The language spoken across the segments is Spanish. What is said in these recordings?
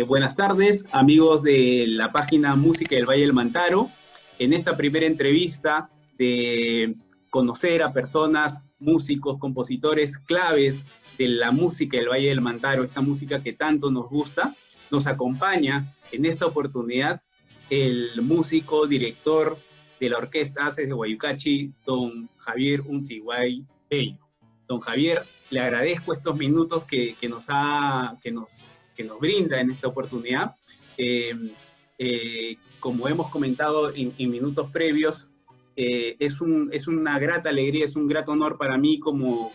Buenas tardes, amigos de la página Música del Valle del Mantaro. En esta primera entrevista de conocer a personas, músicos, compositores claves de la música del Valle del Mantaro, esta música que tanto nos gusta, nos acompaña en esta oportunidad el músico, director de la Orquesta Haces de Guayucachi, don Javier Unciguay Bello. Don Javier, le agradezco estos minutos que nos brinda en esta oportunidad. Como hemos comentado en minutos previos, es una grata alegría, es un grato honor para mí como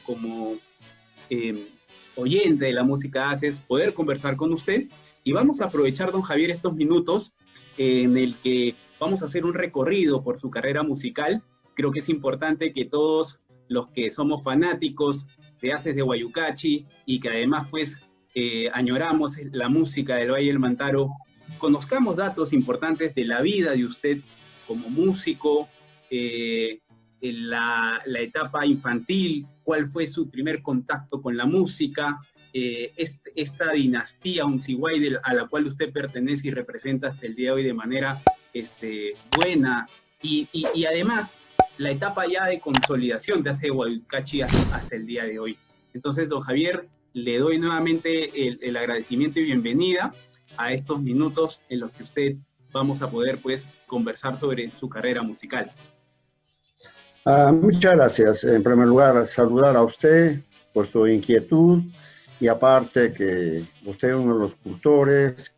oyente de la música Haces poder conversar con usted, y vamos a aprovechar, don Javier, estos minutos en el que vamos a hacer un recorrido por su carrera musical. Creo que es importante que todos los que somos fanáticos de Haces de Guayucachi y que además pues añoramos la música del Valle del Mantaro, conozcamos datos importantes de la vida de usted como músico, en la etapa infantil, cuál fue su primer contacto con la música, esta dinastía Unciguay a la cual usted pertenece y representa hasta el día de hoy de manera buena, y además la etapa ya de consolidación de Haces de Guayucachi hasta el día de hoy. Entonces, don Javier, le doy nuevamente el agradecimiento y bienvenida a estos minutos en los que usted vamos a poder pues conversar sobre su carrera musical. Muchas gracias. En primer lugar, saludar a usted por su inquietud, y aparte que usted es uno de los cultores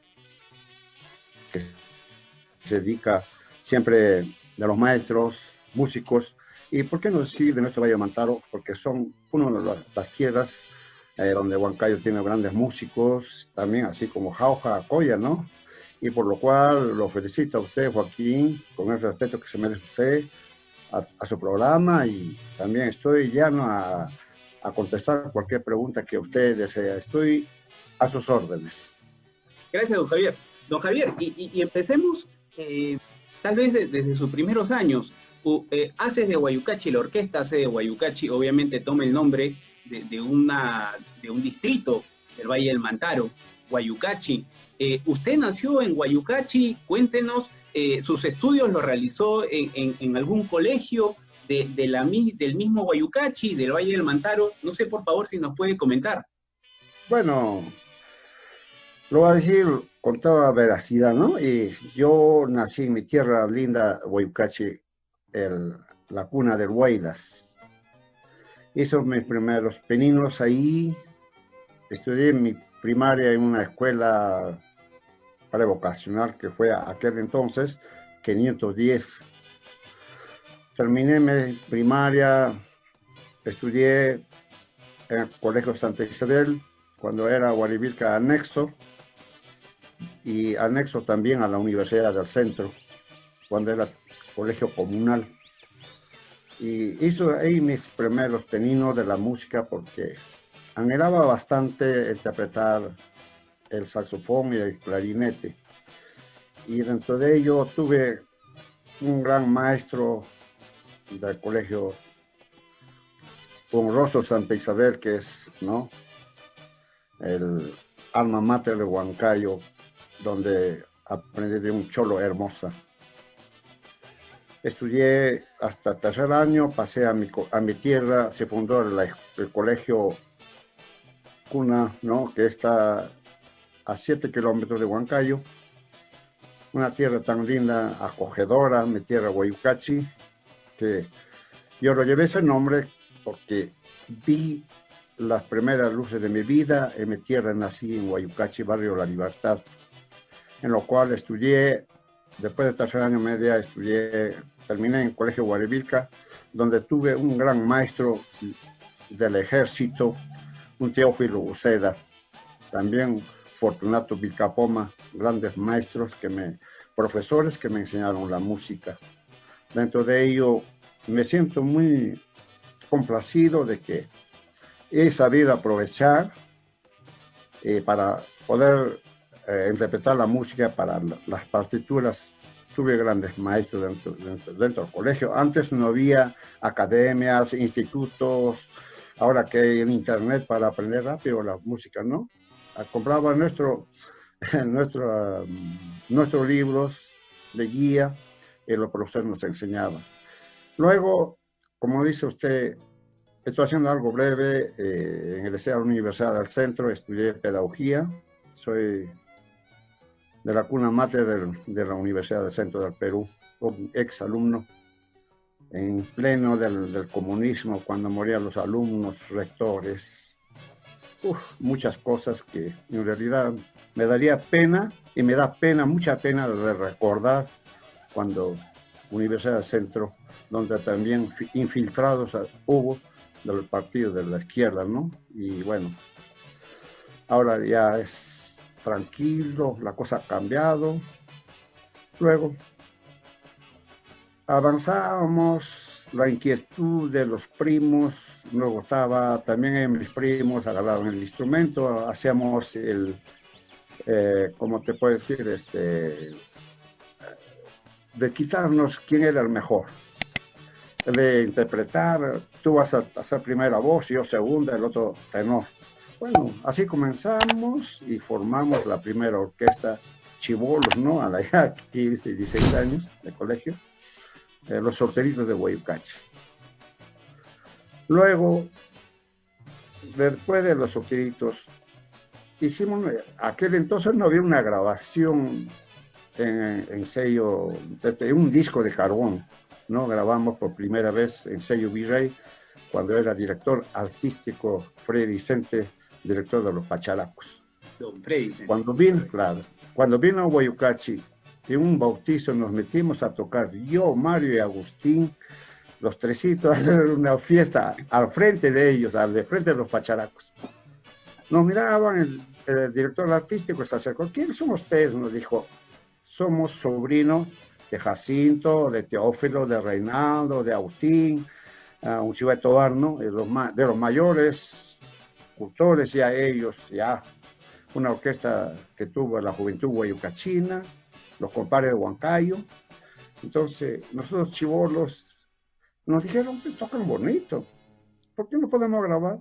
que se dedica siempre de los maestros, músicos, y por qué no decir de nuestro Valle de Mantaro, porque son una de las tierras donde Huancayo tiene grandes músicos, también así como Jauja, Acoya, ¿no? Y por lo cual lo felicito a usted, Joaquín, con el respeto que se merece usted a su programa, y también estoy llano a contestar cualquier pregunta que usted desea. Estoy a sus órdenes. Gracias, don Javier. Don Javier, y empecemos tal vez desde sus primeros años. Haces de Guayucachi, la orquesta Haces de Guayucachi, obviamente toma el nombre de un distrito del Valle del Mantaro, Guayucachi. Usted nació en Guayucachi, cuéntenos, sus estudios los realizó en algún colegio del mismo Guayucachi, del Valle del Mantaro. No sé, por favor, si nos puede comentar. Bueno, lo voy a decir con toda veracidad, ¿no? Y yo nací en mi tierra linda, Guayucachi, la cuna del Huaylas. Hice mis primeros pininos ahí. Estudié mi primaria en una escuela prevocacional que fue aquel entonces 510. Terminé mi primaria, estudié en el Colegio Santa Isabel cuando era Guarivilca anexo, y anexo también a la Universidad del Centro cuando era colegio comunal. Y hice ahí mis primeros pininos de la música porque anhelaba bastante interpretar el saxofón y el clarinete. Y dentro de ello tuve un gran maestro del colegio honroso Santa Isabel, que es, ¿no?, el alma mater de Huancayo, donde aprendí de un cholo hermosa. Estudié hasta tercer año, pasé a mi tierra, se fundó el colegio Cuna, ¿no?, que está a 7 kilómetros de Huancayo. Una tierra tan linda, acogedora, mi tierra Guayucachi, que yo lo llevé ese nombre porque vi las primeras luces de mi vida en mi tierra. Nací en Guayucachi, barrio La Libertad, en lo cual estudié. Después de tercer año media terminé en el Colegio Guarivilca, donde tuve un gran maestro del ejército, un Teófilo Uceda, también Fortunato Vilcapoma, grandes maestros, profesores que me enseñaron la música. Dentro de ello me siento muy complacido de que he sabido aprovechar para poder interpretar la música para las partituras. Tuve grandes maestros dentro del colegio. Antes no había academias, institutos, ahora que hay en internet para aprender rápido la música, ¿no? Compraba nuestros libros de guía y los profesores nos enseñaban. Luego, como dice usted, estoy haciendo algo breve. En el Liceo Universidad del Centro estudié pedagogía. Soy de la cuna mater de la Universidad del Centro del Perú, un ex alumno en pleno del comunismo, cuando morían los alumnos, rectores. Muchas cosas que en realidad me daría pena, y me da pena, mucha pena de recordar cuando Universidad del Centro, donde también infiltrados hubo del partido de la izquierda, ¿no? Y bueno, ahora ya es tranquilo, la cosa ha cambiado. Luego avanzábamos, la inquietud de los primos nos gustaba, también mis primos agarraron el instrumento, hacíamos ¿cómo te puedo decir? De quitarnos quién era el mejor, de interpretar, tú vas a hacer primera voz, yo segunda, el otro tenor. Bueno, así comenzamos y formamos la primera orquesta, chibolos, ¿no? A la edad de 15, 16 años de colegio, los Solteritos de Guayucache. Luego, después de los Solteritos, hicimos, aquel entonces no había una grabación en sello, un disco de carbón, ¿no? Grabamos por primera vez en sello Virrey, cuando era director artístico Freddy Vicente, director de los Pacharacos. Don Freddy. Cuando vino a Guayucachi, en un bautizo nos metimos a tocar, yo, Mario y Agustín, los tresitos, a hacer una fiesta al frente de ellos, al frente de los Pacharacos. Nos miraban, el director artístico se acercó, ¿quiénes son ustedes? Nos dijo, somos sobrinos de Jacinto, de Teófilo, de Reinaldo, de Agustín, un chivo de Tobar, ¿no? De los mayores cultores, ya ellos, ya una orquesta que tuvo la juventud guayucachina, los compadres de Huancayo. Entonces, nosotros chibolos nos dijeron que tocan bonito, ¿por qué no podemos grabar?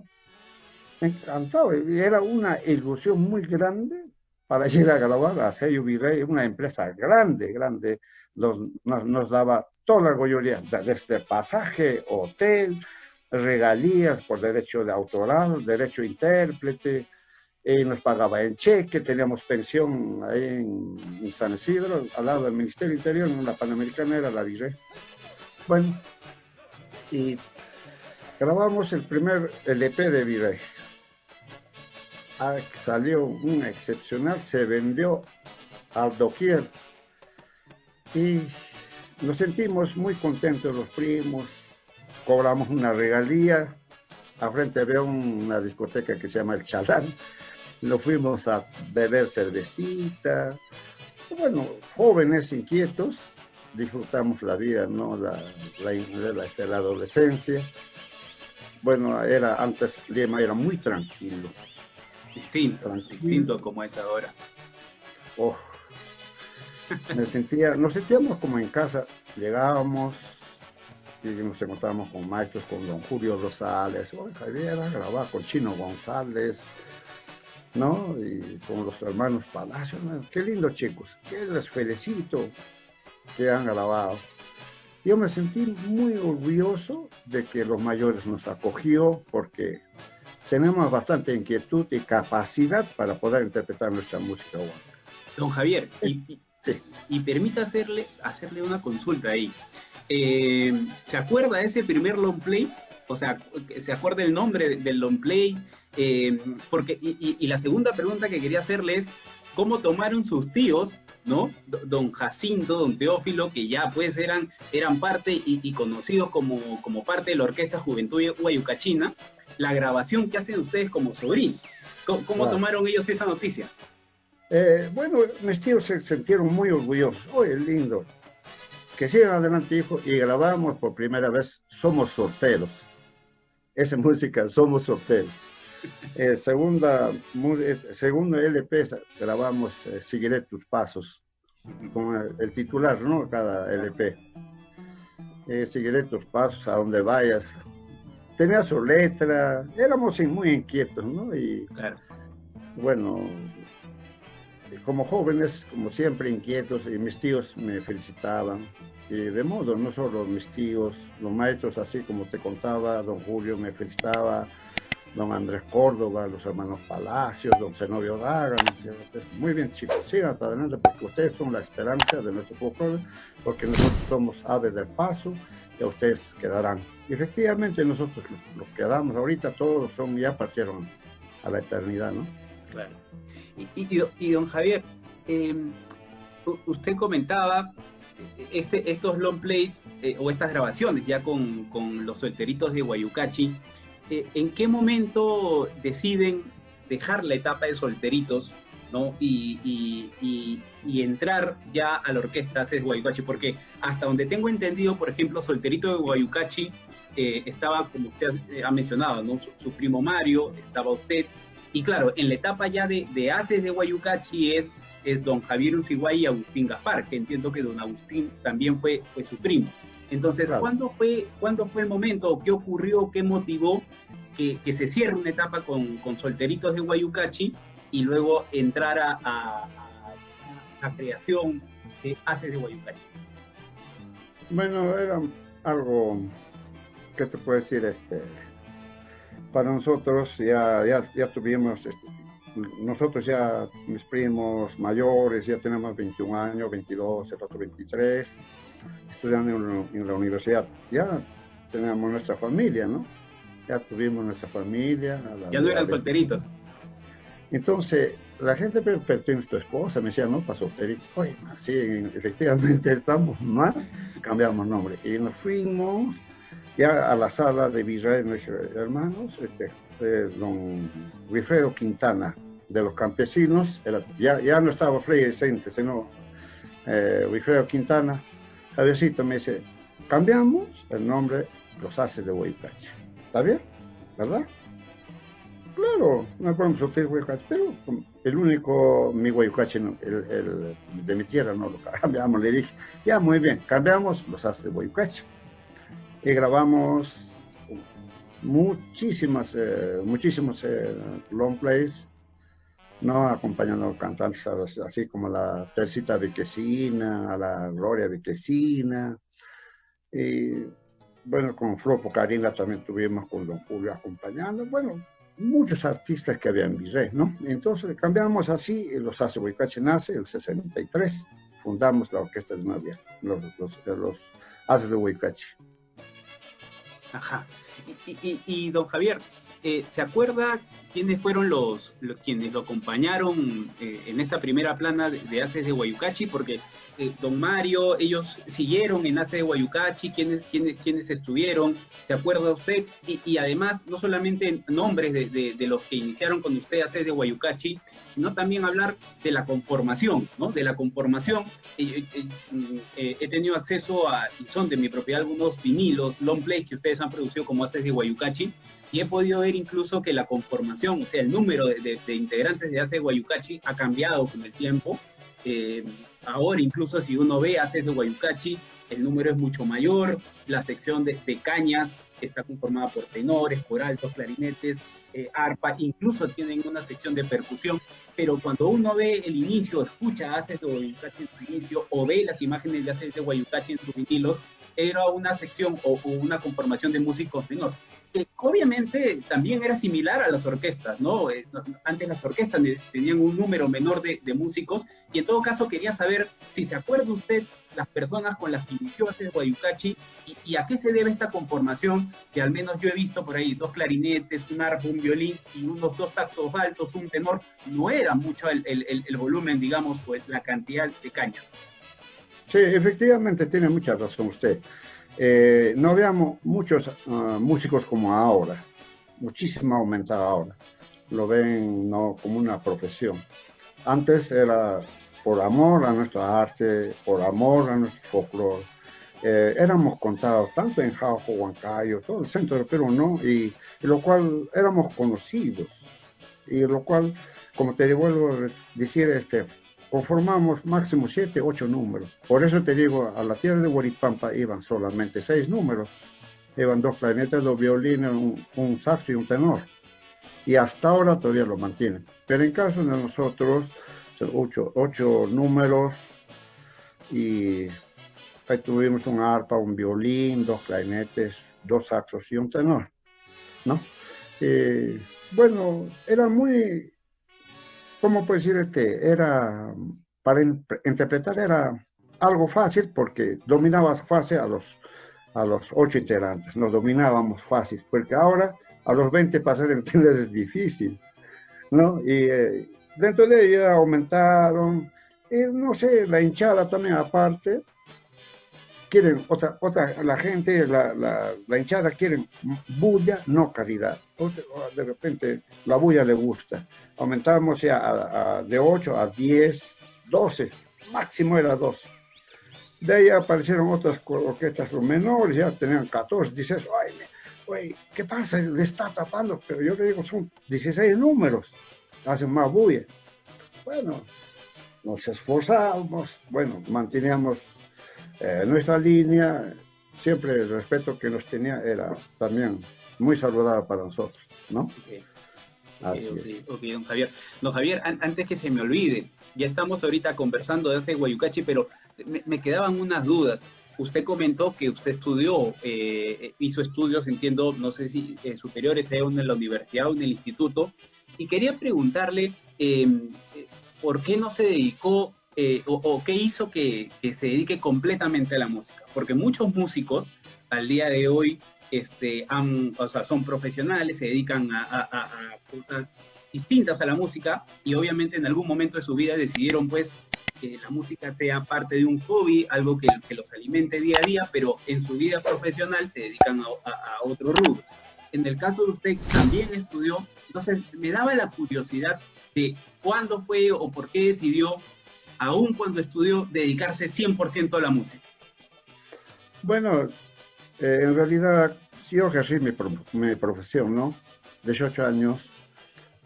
Encantado, y era una ilusión muy grande para ir a grabar a sello Virrey, una empresa grande, nos daba toda la goyoría, desde pasaje, hotel, regalías por derecho de autoral, derecho de intérprete, nos pagaba en cheque, teníamos pensión ahí en San Isidro, al lado del Ministerio Interior, en la Panamericana era la Virrey. Bueno, y grabamos el primer LP de Virrey. Salió un excepcional, se vendió al doquier y nos sentimos muy contentos los primos, cobramos una regalía, a frente había una discoteca que se llama El Chalán, nos fuimos a beber cervecita, bueno, jóvenes inquietos, disfrutamos la vida, ¿no? La adolescencia. Bueno, antes Lima era muy tranquilo. Distinto como es ahora. Oh, nos sentíamos como en casa, llegábamos y nos encontrábamos con maestros, con don Julio Rosales, Javier, a grabar con Chino González, ¿no? Y con los hermanos Palacio, ¿no? Qué lindo chicos, que les felicito que han grabado. Yo me sentí muy orgulloso de que los mayores nos acogió porque tenemos bastante inquietud y capacidad para poder interpretar nuestra música huanca. Don Javier, sí. Y permita hacerle una consulta ahí. ¿Se acuerda de ese primer long play? O sea, ¿se acuerda el nombre del long play? Porque la segunda pregunta que quería hacerle es, ¿cómo tomaron sus tíos, ¿no? Don Jacinto, don Teófilo, que ya pues eran parte y conocidos como parte de la Orquesta Juventud Guayucachina, la grabación que hacen ustedes como sobrinos? ¿Cómo tomaron ellos esa noticia? Bueno, mis tíos se sintieron muy orgullosos. Oye, lindo. Que sigan adelante, hijo. Y grabamos por primera vez Somos Solteros. Esa música, Somos Solteros. Segundo LP grabamos Seguiré tus pasos. Con el titular, ¿no? Cada LP. Seguiré tus pasos a donde vayas. tenía su letra, éramos muy inquietos, ¿no? Y Claro. bueno, como jóvenes, como siempre inquietos, y mis tíos me felicitaban. Y de modo, no solo mis tíos, los maestros, así como te contaba, don Julio me felicitaba, don Andrés Córdoba, los hermanos Palacios, don Zenobio Daga. Muy bien, chicos, sigan para adelante porque ustedes son la esperanza de nuestro pueblo, porque nosotros somos aves del paso y ustedes quedarán. Y efectivamente, nosotros los quedamos ahorita, todos son, ya partieron a la eternidad, ¿no? Claro. Y don Javier, eh, usted comentaba estos long plays o estas grabaciones ya con los solteritos de Guayucachi. ¿En qué momento deciden dejar la etapa de solteritos, ¿no? Y entrar ya a la orquesta de Guayucachi? Porque hasta donde tengo entendido, por ejemplo, Solterito de Guayucachi estaba, como usted ha mencionado, ¿no? Su primo Mario, estaba usted. Y claro, en la etapa ya de Haces de Guayucachi es don Javier Uciguay y Agustín Gaspar, que entiendo que don Agustín también fue su primo. Entonces, Claro. ¿cuándo fue el momento? ¿Qué ocurrió? ¿Qué motivó que se cierre una etapa con Solteritos de Guayucachi y luego entrar a la creación de Haces de Guayucachi? Bueno, era algo, ¿qué te puedo decir? Para nosotros ya tuvimos, nosotros ya, mis primos mayores, ya tenemos 21 años, 22, el otro 23, estudiando en la universidad. Ya tenemos nuestra familia, ¿no? Ya tuvimos nuestra familia. Ya no eran solteritos. Entonces, la gente, pero tienes tu esposa, me decía, no, para solteritos. Oye, sí, efectivamente estamos mal, cambiamos nombre. Y nos fuimos ya a la sala de Virrey, nuestros hermanos, don Wilfredo Quintana, de los campesinos, ya no estaba Frei Vicente, sino Wilfredo Quintana. Javiercito me dice, cambiamos el nombre, los Haces de Guayucachi. ¿Está bien? ¿Verdad? Claro, no podemos soltar Guayucachi, pero el único, mi Guayucachi, el de mi tierra, no lo cambiamos. Le dije, ya, muy bien, cambiamos los Haces de Guayucachi. Y grabamos muchísimos long plays, ¿no? Acompañando cantantes así como la Tercita Viquesina, a la Gloria Viquesina, y bueno, con Flopo Carina también tuvimos con don Julio acompañando, bueno, muchos artistas que había en Virrey, ¿no? Entonces cambiamos así, los Haces de Guayucachi nace en el 63, fundamos la orquesta de Nueva, los Haces de Guayucachi. Ajá. Y don Javier, ¿se acuerda quiénes fueron quienes lo acompañaron en esta primera plana de Haces de Guayucachi? Porque don Mario, ellos siguieron en Haces de Guayucachi, ¿quiénes estuvieron? ¿Se acuerda usted? Y además, no solamente nombres de los que iniciaron con usted Haces de Guayucachi, sino también hablar de la conformación, ¿no? De la conformación. He tenido acceso y son de mi propiedad algunos vinilos, long play que ustedes han producido como Haces de Guayucachi, y he podido ver incluso que la conformación, o sea, el número de integrantes de Haces de Guayucachi ha cambiado con el tiempo. Ahora incluso si uno ve Haces de Guayucachi, el número es mucho mayor, la sección de cañas está conformada por tenores, por altos, clarinetes, arpa, incluso tienen una sección de percusión, pero cuando uno ve el inicio, escucha Haces de Guayucachi en su inicio, o ve las imágenes de Haces de Guayucachi en sus vinilos, era una sección o una conformación de músicos menor, que obviamente también era similar a las orquestas, ¿no? Antes las orquestas tenían un número menor de músicos, y en todo caso quería saber si se acuerda usted las personas con las que inició Haces de Guayucachi y a qué se debe esta conformación, que al menos yo he visto por ahí 2 clarinetes, un arpa, un violín y unos 2 saxos altos, un tenor. No era mucho el volumen, digamos, pues la cantidad de cañas. Sí, efectivamente tiene mucha razón usted. No habíamos muchos músicos como ahora, muchísimo aumentado ahora. Lo ven, ¿no?, como una profesión. Antes era por amor a nuestra arte, por amor a nuestro folclore. Éramos contados tanto en Jauja, Huancayo, todo el centro del Perú, ¿no? Y lo cual éramos conocidos. Y lo cual, como te vuelvo a decir, conformamos máximo 7, 8 números. Por eso te digo, a la tierra de Huaripampa iban solamente 6 números. Iban dos clarinetes, dos violines, un saxo y un tenor. Y hasta ahora todavía lo mantienen. Pero en caso de nosotros, ocho números y ahí tuvimos un arpa, un violín, dos clarinetes, dos saxos y un tenor, ¿no? Bueno, era muy, ¿cómo puedo decir? Era, para interpretar era algo fácil porque dominabas fácil a los ocho integrantes, nos dominábamos fácil, porque ahora a los 20 pasar a entender es difícil, ¿no? Y dentro de ella aumentaron, no sé, la hinchada también aparte, quieren, la gente, la hinchada quieren bulla, no calidad. De repente la bulla le gusta. Aumentamos ya de 8 a 10, 12, máximo era 12. De ahí aparecieron otras orquestas menores, ya tenían 14, 16. Ay, güey, ¿qué pasa? Le está tapando, pero yo le digo, son 16 números, hacen más bulla. Bueno, nos esforzamos, bueno, manteníamos nuestra línea, siempre el respeto que nos tenía era también muy saludable para nosotros, ¿no? Okay. Así es. Ok, don Javier. Don Javier, antes que se me olvide, ya estamos ahorita conversando de ese Guayucachi, pero me quedaban unas dudas. Usted comentó que usted estudió, hizo estudios, entiendo, no sé si superiores, sea en la universidad o en el instituto, y quería preguntarle por qué no se dedicó o qué hizo que se dedique completamente a la música. Porque muchos músicos al día de hoy o sea, son profesionales, se dedican a cosas distintas a la música y obviamente en algún momento de su vida decidieron pues que la música sea parte de un hobby, algo que los alimente día a día, pero en su vida profesional se dedican a otro rubro. En el caso de usted también estudió, entonces me daba la curiosidad de cuándo fue o por qué decidió, aún cuando estudió, dedicarse 100% a la música. Bueno, en realidad sí ejercí mi profesión, ¿no? 18 años.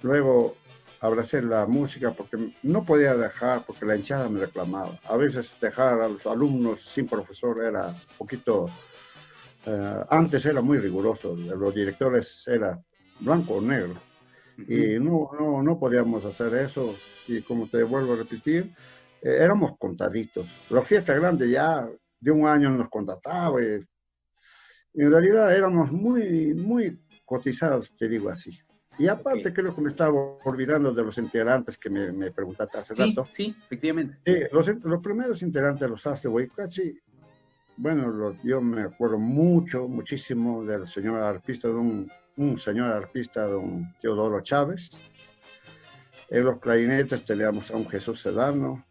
Luego abracé la música porque no podía dejar, porque la hinchada me reclamaba. A veces dejar a los alumnos sin profesor era un poquito... antes era muy riguroso, los directores era blanco o negro. Y no podíamos hacer eso. Y como te vuelvo a repetir, éramos contaditos. Las fiestas grandes ya de un año nos contrataba. En realidad éramos muy cotizados, te digo así. Y aparte creo que me estaba olvidando de los integrantes que me preguntaste hace rato. Sí, efectivamente. Los primeros integrantes de los As de Guayucachi, bueno, yo me acuerdo muchísimo del señor arpista, un señor arpista, don Teodoro Chávez. En los clarinetes teníamos a un Jesús Sedano,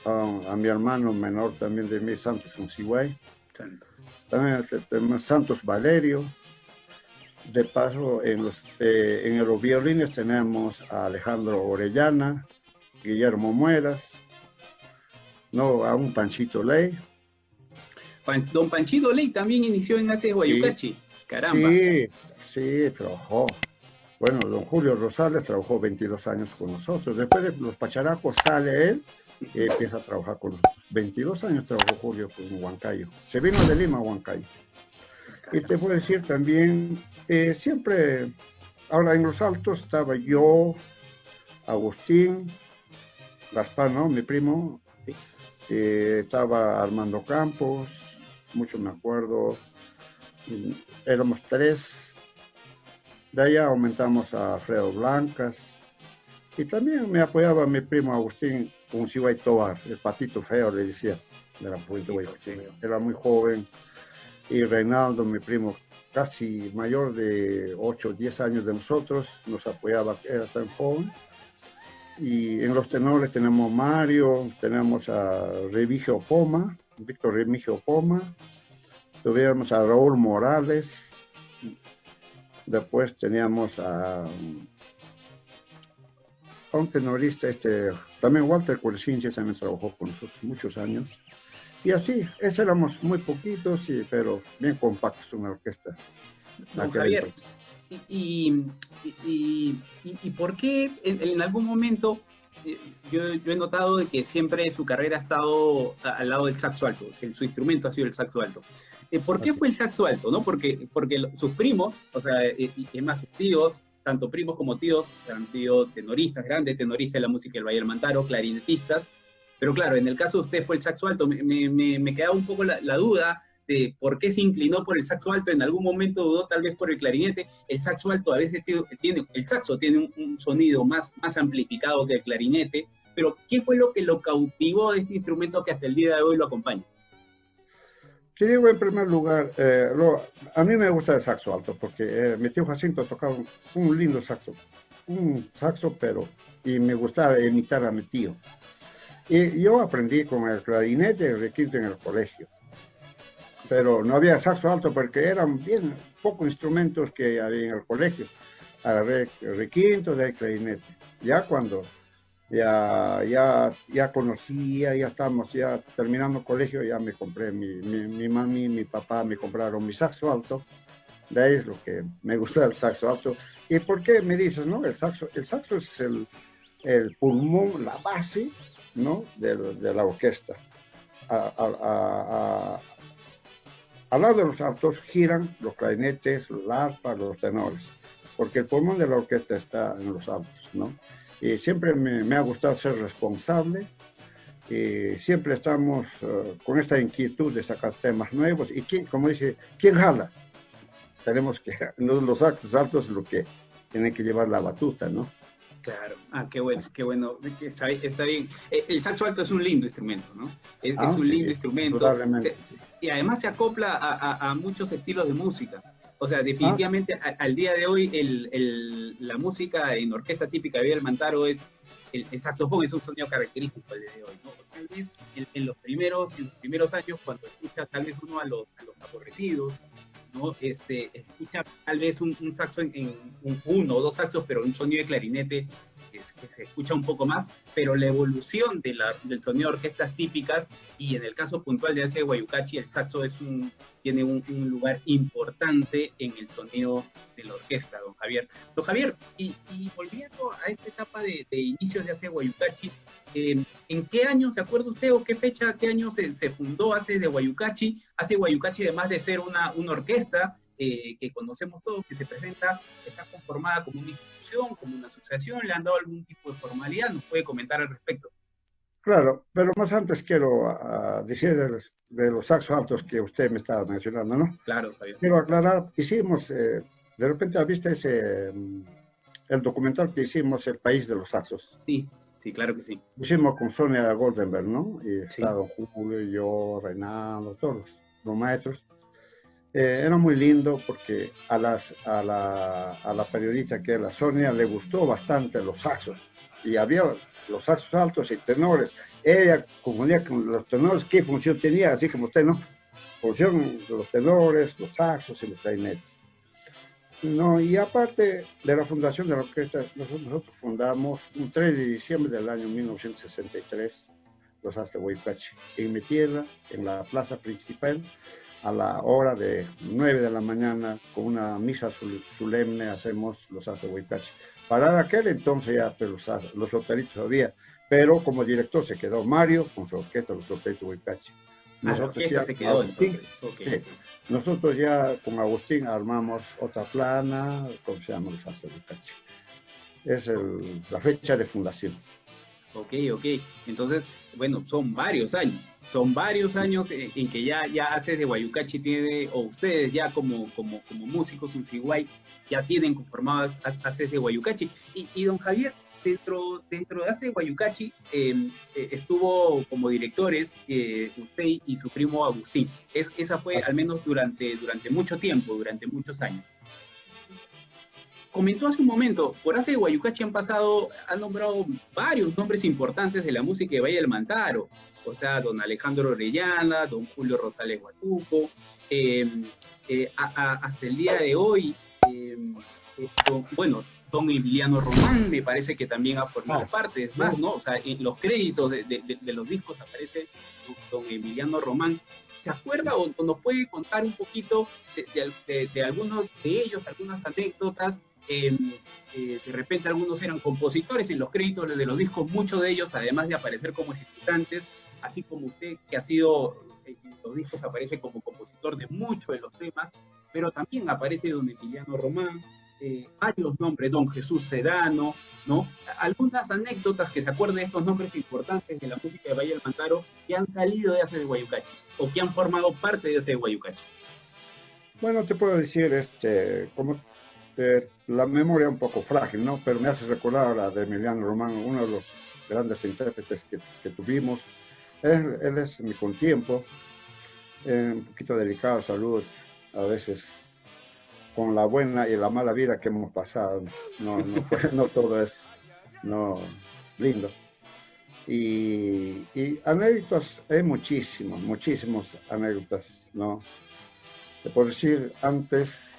a mi hermano menor también de mí, Santos Uncigüey. También tenemos Santos Valerio. De paso, en los violines tenemos a Alejandro Orellana, Guillermo Mueras, no, a un Panchito Ley. Don Panchito Ley también inició en Ate Guayucachi. Sí. Caramba. Sí, trabajó. Bueno, don Julio Rosales trabajó 22 años con nosotros. Después de los Pacharacos sale él y empieza a trabajar con nosotros. 22 años trabajó Julio con Huancayo. Se vino de Lima a Huancayo. Y te puedo decir también, siempre, ahora en los altos estaba yo, Agustín, Gaspar, ¿no? Mi primo, estaba Armando Campos, mucho me acuerdo, éramos 3, de allá aumentamos a Alfredo Blancas, y también me apoyaba mi primo Agustín Uncigüey Tobar, el patito feo le decía, era muy joven. Y Reinaldo, mi primo, casi mayor de 8 o 10 años de nosotros, nos apoyaba, era tan joven. Y en los tenores tenemos Mario, tenemos a Remigio Poma, Víctor Remigio Poma, tuvimos a Raúl Morales, después teníamos a un tenorista, también Walter Colchinche también trabajó con nosotros muchos años. Y así, éramos muy poquitos, pero bien compactos, una orquesta. Don Javier, ¿y por qué en algún momento yo he notado de que siempre su carrera ha estado al lado del saxo alto, su instrumento ha sido el saxo alto. ¿Por qué Así. fue el saxo alto? ¿No? Porque sus primos, o sea, y es más, sus tíos, tanto primos como tíos, han sido tenoristas, grandes tenoristas de la música del Valle del Mantaro, clarinetistas, pero claro, en el caso de usted fue el saxo alto. Me quedaba un poco la duda de por qué se inclinó por el saxo alto, en algún momento dudó tal vez por el clarinete. El saxo alto a veces el saxo tiene un sonido más amplificado que el clarinete, pero ¿qué fue lo que lo cautivó de este instrumento que hasta el día de hoy lo acompaña? Te digo en primer lugar, a mí me gusta el saxo alto porque mi tío Jacinto tocaba un lindo saxo, y me gustaba imitar a mi tío. Y yo aprendí con el clarinete y el requinto en el colegio, pero no había saxo alto porque eran bien pocos instrumentos que había en el colegio. Agarré el requinto de clarinete. Ya cuando ya conocía, ya estábamos ya terminando el colegio, ya me compré, mi mami, mi papá me compraron mi saxo alto. De ahí es lo que me gusta el saxo alto. ¿Y por qué me dices, no? El saxo es el pulmón, la base, ¿no? de la orquesta. Al lado de los altos giran los clarinetes, los arpas, los tenores, porque el pulmón de la orquesta está en los altos, ¿no? Y siempre me ha gustado ser responsable, y siempre estamos con esta inquietud de sacar temas nuevos. Y como dice, ¿quién jala? Tenemos que, los actos altos lo que tienen que llevar la batuta, ¿no? Claro, qué bueno, qué bueno, está bien. El saxo alto es un lindo instrumento, ¿no? Es un Sí, lindo instrumento, y además se acopla a muchos estilos de música. O sea, definitivamente al día de hoy la música en orquesta típica de Valle Mantaro el saxofón es un sonido característico al día de hoy, ¿no? Tal vez en los primeros años, cuando escucha tal vez uno a los aborrecidos, ¿no? Escucha tal vez un saxo en uno o dos saxos, pero un sonido de clarinete que se escucha un poco más, pero la evolución del sonido de orquestas típicas, y en el caso puntual de Asia de Guayucachi, el saxo tiene un lugar importante en el sonido de la orquesta, don Javier. Don Javier, y volviendo a esta etapa de inicios de Asia de Guayucachi, ¿en qué año, se acuerda usted, o qué fecha, qué año se fundó Asia de Guayucachi? Asia de Guayucachi, además de ser una orquesta que conocemos todos, que se presenta, está conformada como una institución, como una asociación, ¿le han dado algún tipo de formalidad? ¿Nos puede comentar al respecto? Claro, pero más antes quiero decir de los saxos altos que usted me estaba mencionando, ¿no? Claro, Javier. Quiero aclarar, hicimos, de repente, ¿viste el documental que hicimos, El País de los Saxos? Sí, sí, claro que sí. Hicimos con Sonia Goldenberg, ¿no? Y Sí. está don Julio, yo, Reinaldo, todos los maestros. Era muy lindo porque a la periodista que era Sonia le gustó bastante los saxos, y había los saxos altos y tenores. Ella confundía con los tenores qué función tenía, así como usted, ¿no? Función de los tenores, los saxos y los clarinetes. No, y aparte de la fundación de la orquesta, nosotros fundamos un 3 de diciembre del año 1963 los As de Guayucachi, en mi tierra, en la plaza principal, a la hora de 9 de la mañana, con una misa solemne, hacemos los As de Guayucachi. Para aquel entonces ya los solteritos había, pero como director se quedó Mario con su orquesta, los solteritos de Guayucachi. Nosotros ya se quedó Agustín, entonces. Okay. Sí, nosotros ya con Agustín armamos otra plana, ¿cómo se llama? Los As de Guayucachi. Es la fecha de fundación. Ok. Entonces, bueno, son varios años en que ya Ases de Guayucachi tiene, o ustedes ya como músicos en Figuay, ya tienen conformadas Ases de Guayucachi. Y don Javier, dentro de Ases de Guayucachi estuvo como directores usted y su primo Agustín. Esa fue al menos durante mucho tiempo, durante muchos años. Comentó hace un momento, por Asia de Guayucachi han nombrado varios nombres importantes de la música de Valle del Mantaro, o sea, don Alejandro Orellana, don Julio Rosales Huatuco, hasta el día de hoy, don Emiliano Román me parece que también ha formado parte, es más, ¿no? O sea, en los créditos de los discos aparece don Emiliano Román. ¿Se acuerda o nos puede contar un poquito de algunos de ellos, algunas anécdotas? De repente algunos eran compositores en los créditos de los discos, muchos de ellos, además de aparecer como ejecutantes, así como usted, que ha sido, en los discos aparece como compositor de muchos de los temas, pero también aparece don Emiliano Román, varios nombres, don Jesús Sedano, ¿no? Algunas anécdotas que se acuerden de estos nombres importantes de la música de Valle del Mantaro que han salido de Aces de Guayucachi o que han formado parte de Aces de Guayucachi. Bueno, te puedo decir, como la memoria un poco frágil, ¿no? Pero me hace recordar a la de Emiliano Román, uno de los grandes intérpretes que tuvimos. Él es mi contiempo, un poquito delicado de salud, a veces con la buena y la mala vida que hemos pasado. No todo es lindo. Y anécdotas, hay muchísimos anécdotas, ¿no? Por decir, antes,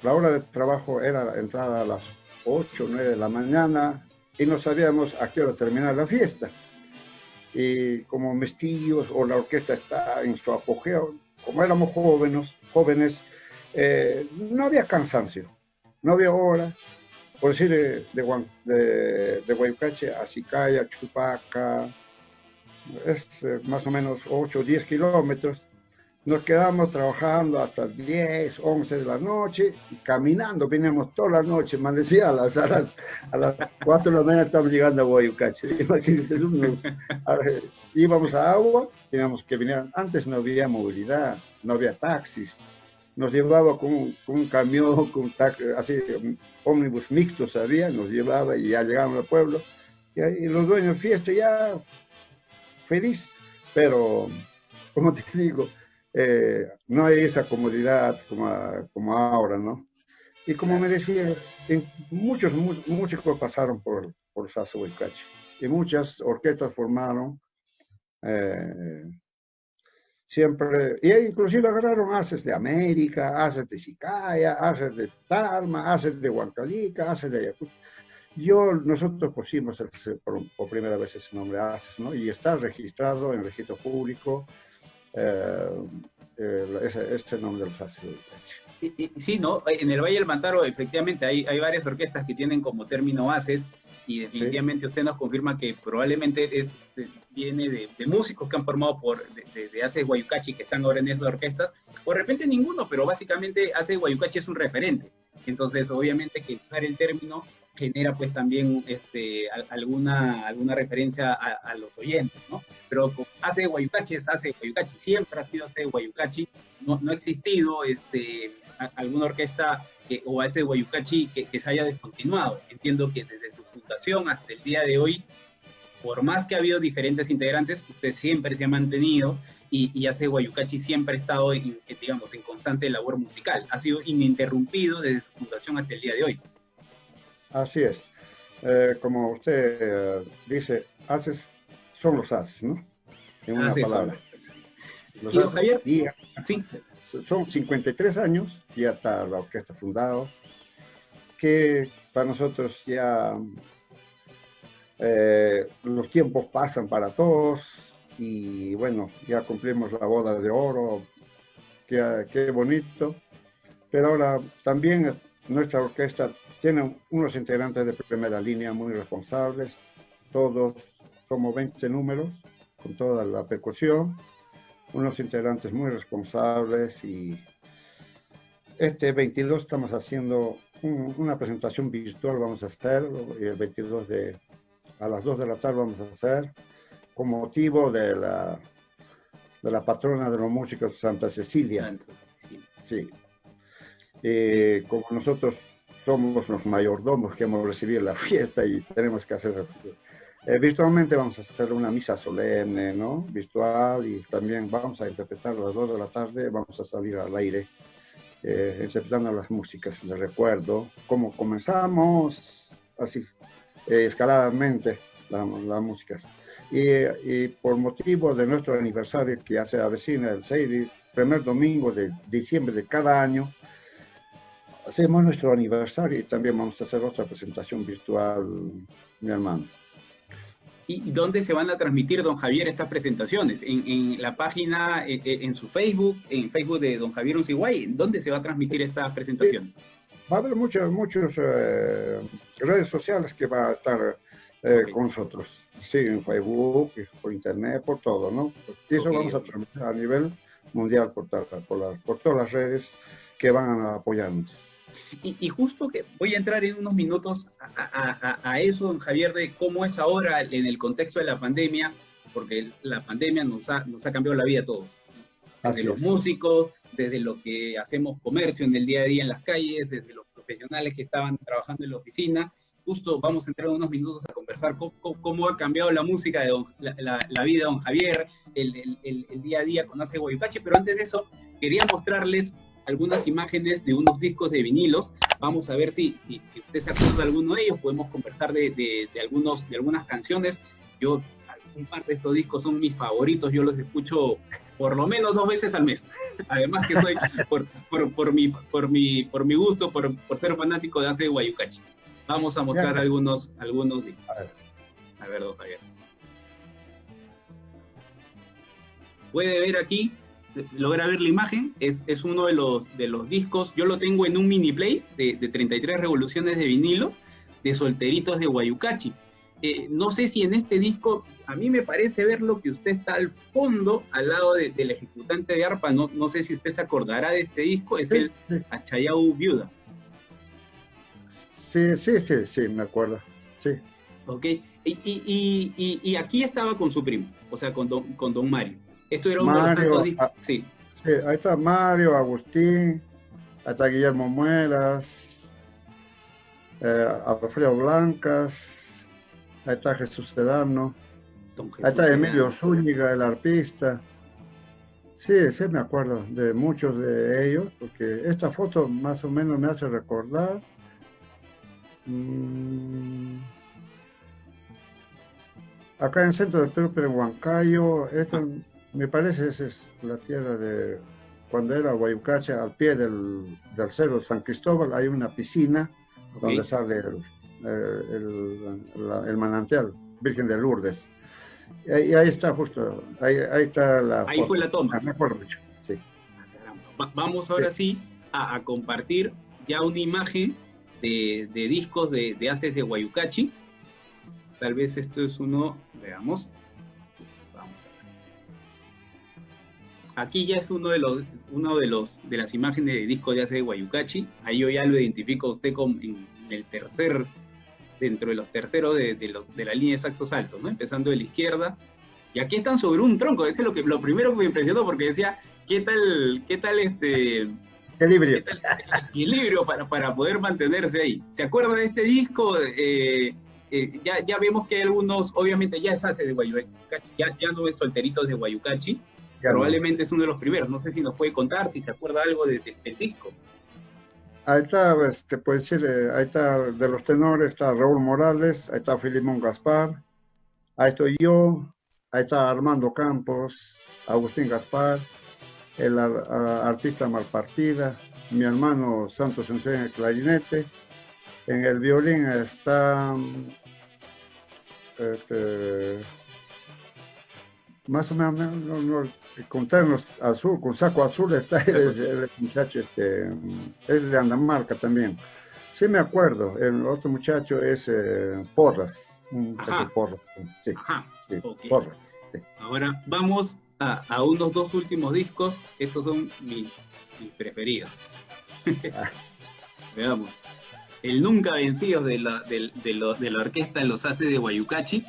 la hora de trabajo era la entrada a las 8 o 9 de la mañana y no sabíamos a qué hora terminar la fiesta. Y como mis tíos o la orquesta está en su apogeo, como éramos jóvenes, no había cansancio, no había hora. Por decir, de Guayucache a Sicaya, Chupaca, es más o menos 8 o 10 kilómetros. Nos quedamos trabajando hasta 10, 11 de la noche, y caminando, veníamos toda la noche, amanecía a las 4 de la mañana estamos llegando a Guayucache. Imagínense, íbamos a Agua, teníamos que venir, antes no había movilidad, no había taxis, nos llevaba con un camión, así, un ómnibus mixto había, nos llevaba y ya llegábamos al pueblo, y los dueños de fiesta ya feliz, pero como te digo, no hay esa comodidad como ahora, ¿no? Y como me decías, muchos músicos pasaron por Sasso Huaycache y muchas orquestas formaron, siempre, y inclusive agarraron haces de América, haces de Sicaya, haces de Tarma, haces de Huancalica, haces de Ayacucho. Nosotros pusimos por primera vez ese nombre, haces, ¿no? Y está registrado en el registro público, ese nombre de los haces de Huaycache. Sí, ¿no? En el Valle del Mantaro, efectivamente, hay varias orquestas que tienen como término haces, y definitivamente sí. Usted nos confirma que probablemente viene de músicos que han formado de Haces Guayucachi, que están ahora en esas orquestas, o de repente ninguno, pero básicamente Haces Guayucachi es un referente. Entonces, obviamente que usar el término genera pues también alguna referencia a los oyentes, ¿no? Pero Haces Guayucachi es Haces Guayucachi, siempre ha sido Haces Guayucachi, no ha existido alguna orquesta o Haces Guayucachi que se haya descontinuado. Entiendo que desde su fundación hasta el día de hoy, por más que ha habido diferentes integrantes, usted siempre se ha mantenido y Haces Guayucachi siempre ha estado, en constante labor musical. Ha sido ininterrumpido desde su fundación hasta el día de hoy. Así es. Como usted dice, haces son los haces, ¿no? En una palabra. Los haces, Javier, sí. Son 53 años, ya está la orquesta fundada, que para nosotros ya los tiempos pasan para todos y bueno, ya cumplimos la boda de oro, qué bonito, pero ahora también nuestra orquesta tiene unos integrantes de primera línea muy responsables, todos somos 20 números con toda la percusión, unos integrantes muy responsables y este 22 estamos haciendo una presentación virtual, vamos a hacer, y el 22 a las 2 de la tarde vamos a hacer, con motivo de la patrona de los músicos, Santa Cecilia. Sí. Como nosotros somos los mayordomos que hemos recibido la fiesta y tenemos que hacer... virtualmente vamos a hacer una misa solemne, ¿no? Virtual, y también vamos a interpretar a las 2 de la tarde, vamos a salir al aire interpretando las músicas de recuerdo, como comenzamos, así, escaladamente las músicas. Y por motivo de nuestro aniversario que ya se avecina el primer domingo de diciembre de cada año, hacemos nuestro aniversario y también vamos a hacer otra presentación virtual, mi hermano. ¿Y dónde se van a transmitir, don Javier, estas presentaciones? ¿En la página, en su Facebook, en Facebook de don Javier Unciguay? ¿Dónde se va a transmitir estas Sí, presentaciones? va a haber muchos redes sociales que va a estar Ok, con nosotros. Sí, en Facebook, por internet, por todo, ¿no? Y eso ok, vamos a ok. transmitir a nivel mundial por todas las redes que van a apoyarnos. Y justo que voy a entrar en unos minutos a eso, don Javier, de cómo es ahora en el contexto de la pandemia, porque la pandemia nos ha cambiado la vida a todos, ¿no? Desde Así los es. músicos, desde lo que hacemos comercio en el día a día en las calles, desde los profesionales que estaban trabajando en la oficina. Justo vamos a entrar en unos minutos a conversar cómo ha cambiado la música, la vida de don Javier, el día a día con Ace Guayucachi, pero antes de eso quería mostrarles algunas imágenes de unos discos de vinilos. Vamos a ver si usted se acuerda de alguno de ellos, podemos conversar de algunas canciones. Yo, un par de estos discos son mis favoritos, yo los escucho por lo menos 2 veces al mes. Además que soy, por mi gusto, por ser fanático de Ace Guayucachi. Vamos a Ya, mostrar algunos a discos. ver, A ver, don Javier. Puede ver aquí, logra ver la imagen, es uno de los discos, yo lo tengo en un mini play de 33 revoluciones de vinilo, de Solteritos de Guayucachi. No sé si en este disco, a mí me parece ver lo que usted está al fondo, al lado del ejecutante de arpa, no sé si usted se acordará de este disco, es sí, el sí, Achayau Viuda, sí, me acuerdo. Sí, ¿ok? Y aquí estaba con su primo, o sea, con don Mario. Esto era uno de los tantos Mario, discos, sí, sí, ahí está Mario, Agustín, ahí está Guillermo Muelas, Alfredo Blancas, ahí está Jesús Sedano, don ahí Jesús está Emilio Sedano. Zúñiga, el arpista. Sí, sí me acuerdo de muchos de ellos, porque esta foto más o menos me hace recordar. mm, Acá en el centro del Perú, pero en Huancayo, esto me parece esa es la tierra de cuando era Guayucacha, al pie del cerro San Cristóbal, hay una piscina Ok, donde sale el manantial Virgen de Lourdes. Y ahí está justo, ahí está la ahí fue foto. la toma. Me acuerdo mucho, sí. Vamos Sí. ahora sí a compartir ya una imagen de discos de Haces de Guayucachi. Tal vez esto es uno, veamos. Sí, vamos a ver. Aquí ya es de las imágenes de discos de Haces de Guayucachi. Ahí yo ya lo identifico a usted en el dentro de los terceros de la línea de saxos altos, ¿no? Empezando de la izquierda. Y aquí están sobre un tronco. Este es lo primero que me impresionó porque decía, ¿qué Equilibrio. tal el equilibrio para poder mantenerse ahí? ¿Se acuerda de este disco? Ya vemos que hay algunos, obviamente ya es Hace de Guayucachi, ya no es Solteritos de Guayucachi, Ya no. probablemente es uno de los primeros. No sé si nos puede contar, si se acuerda algo del disco. Ahí está, te puedo decir, ahí está de los tenores, está Raúl Morales, ahí está Filimón Gaspar, ahí estoy yo, ahí está Armando Campos, Agustín Gaspar, el artista Malpartida, mi hermano Santos en el clarinete, en el violín está este, más o menos, con ternos azul, con saco azul está el muchacho, es de Andamarca también. Sí me acuerdo, el otro muchacho es Porras, un muchacho Ajá, Porras, sí, ajá, sí, ok. Porras, sí. Ahora vamos a unos dos últimos discos. Estos son mis preferidos. Ah, Veamos. El Nunca Vencidos de la orquesta Los Haces de Guayucachi.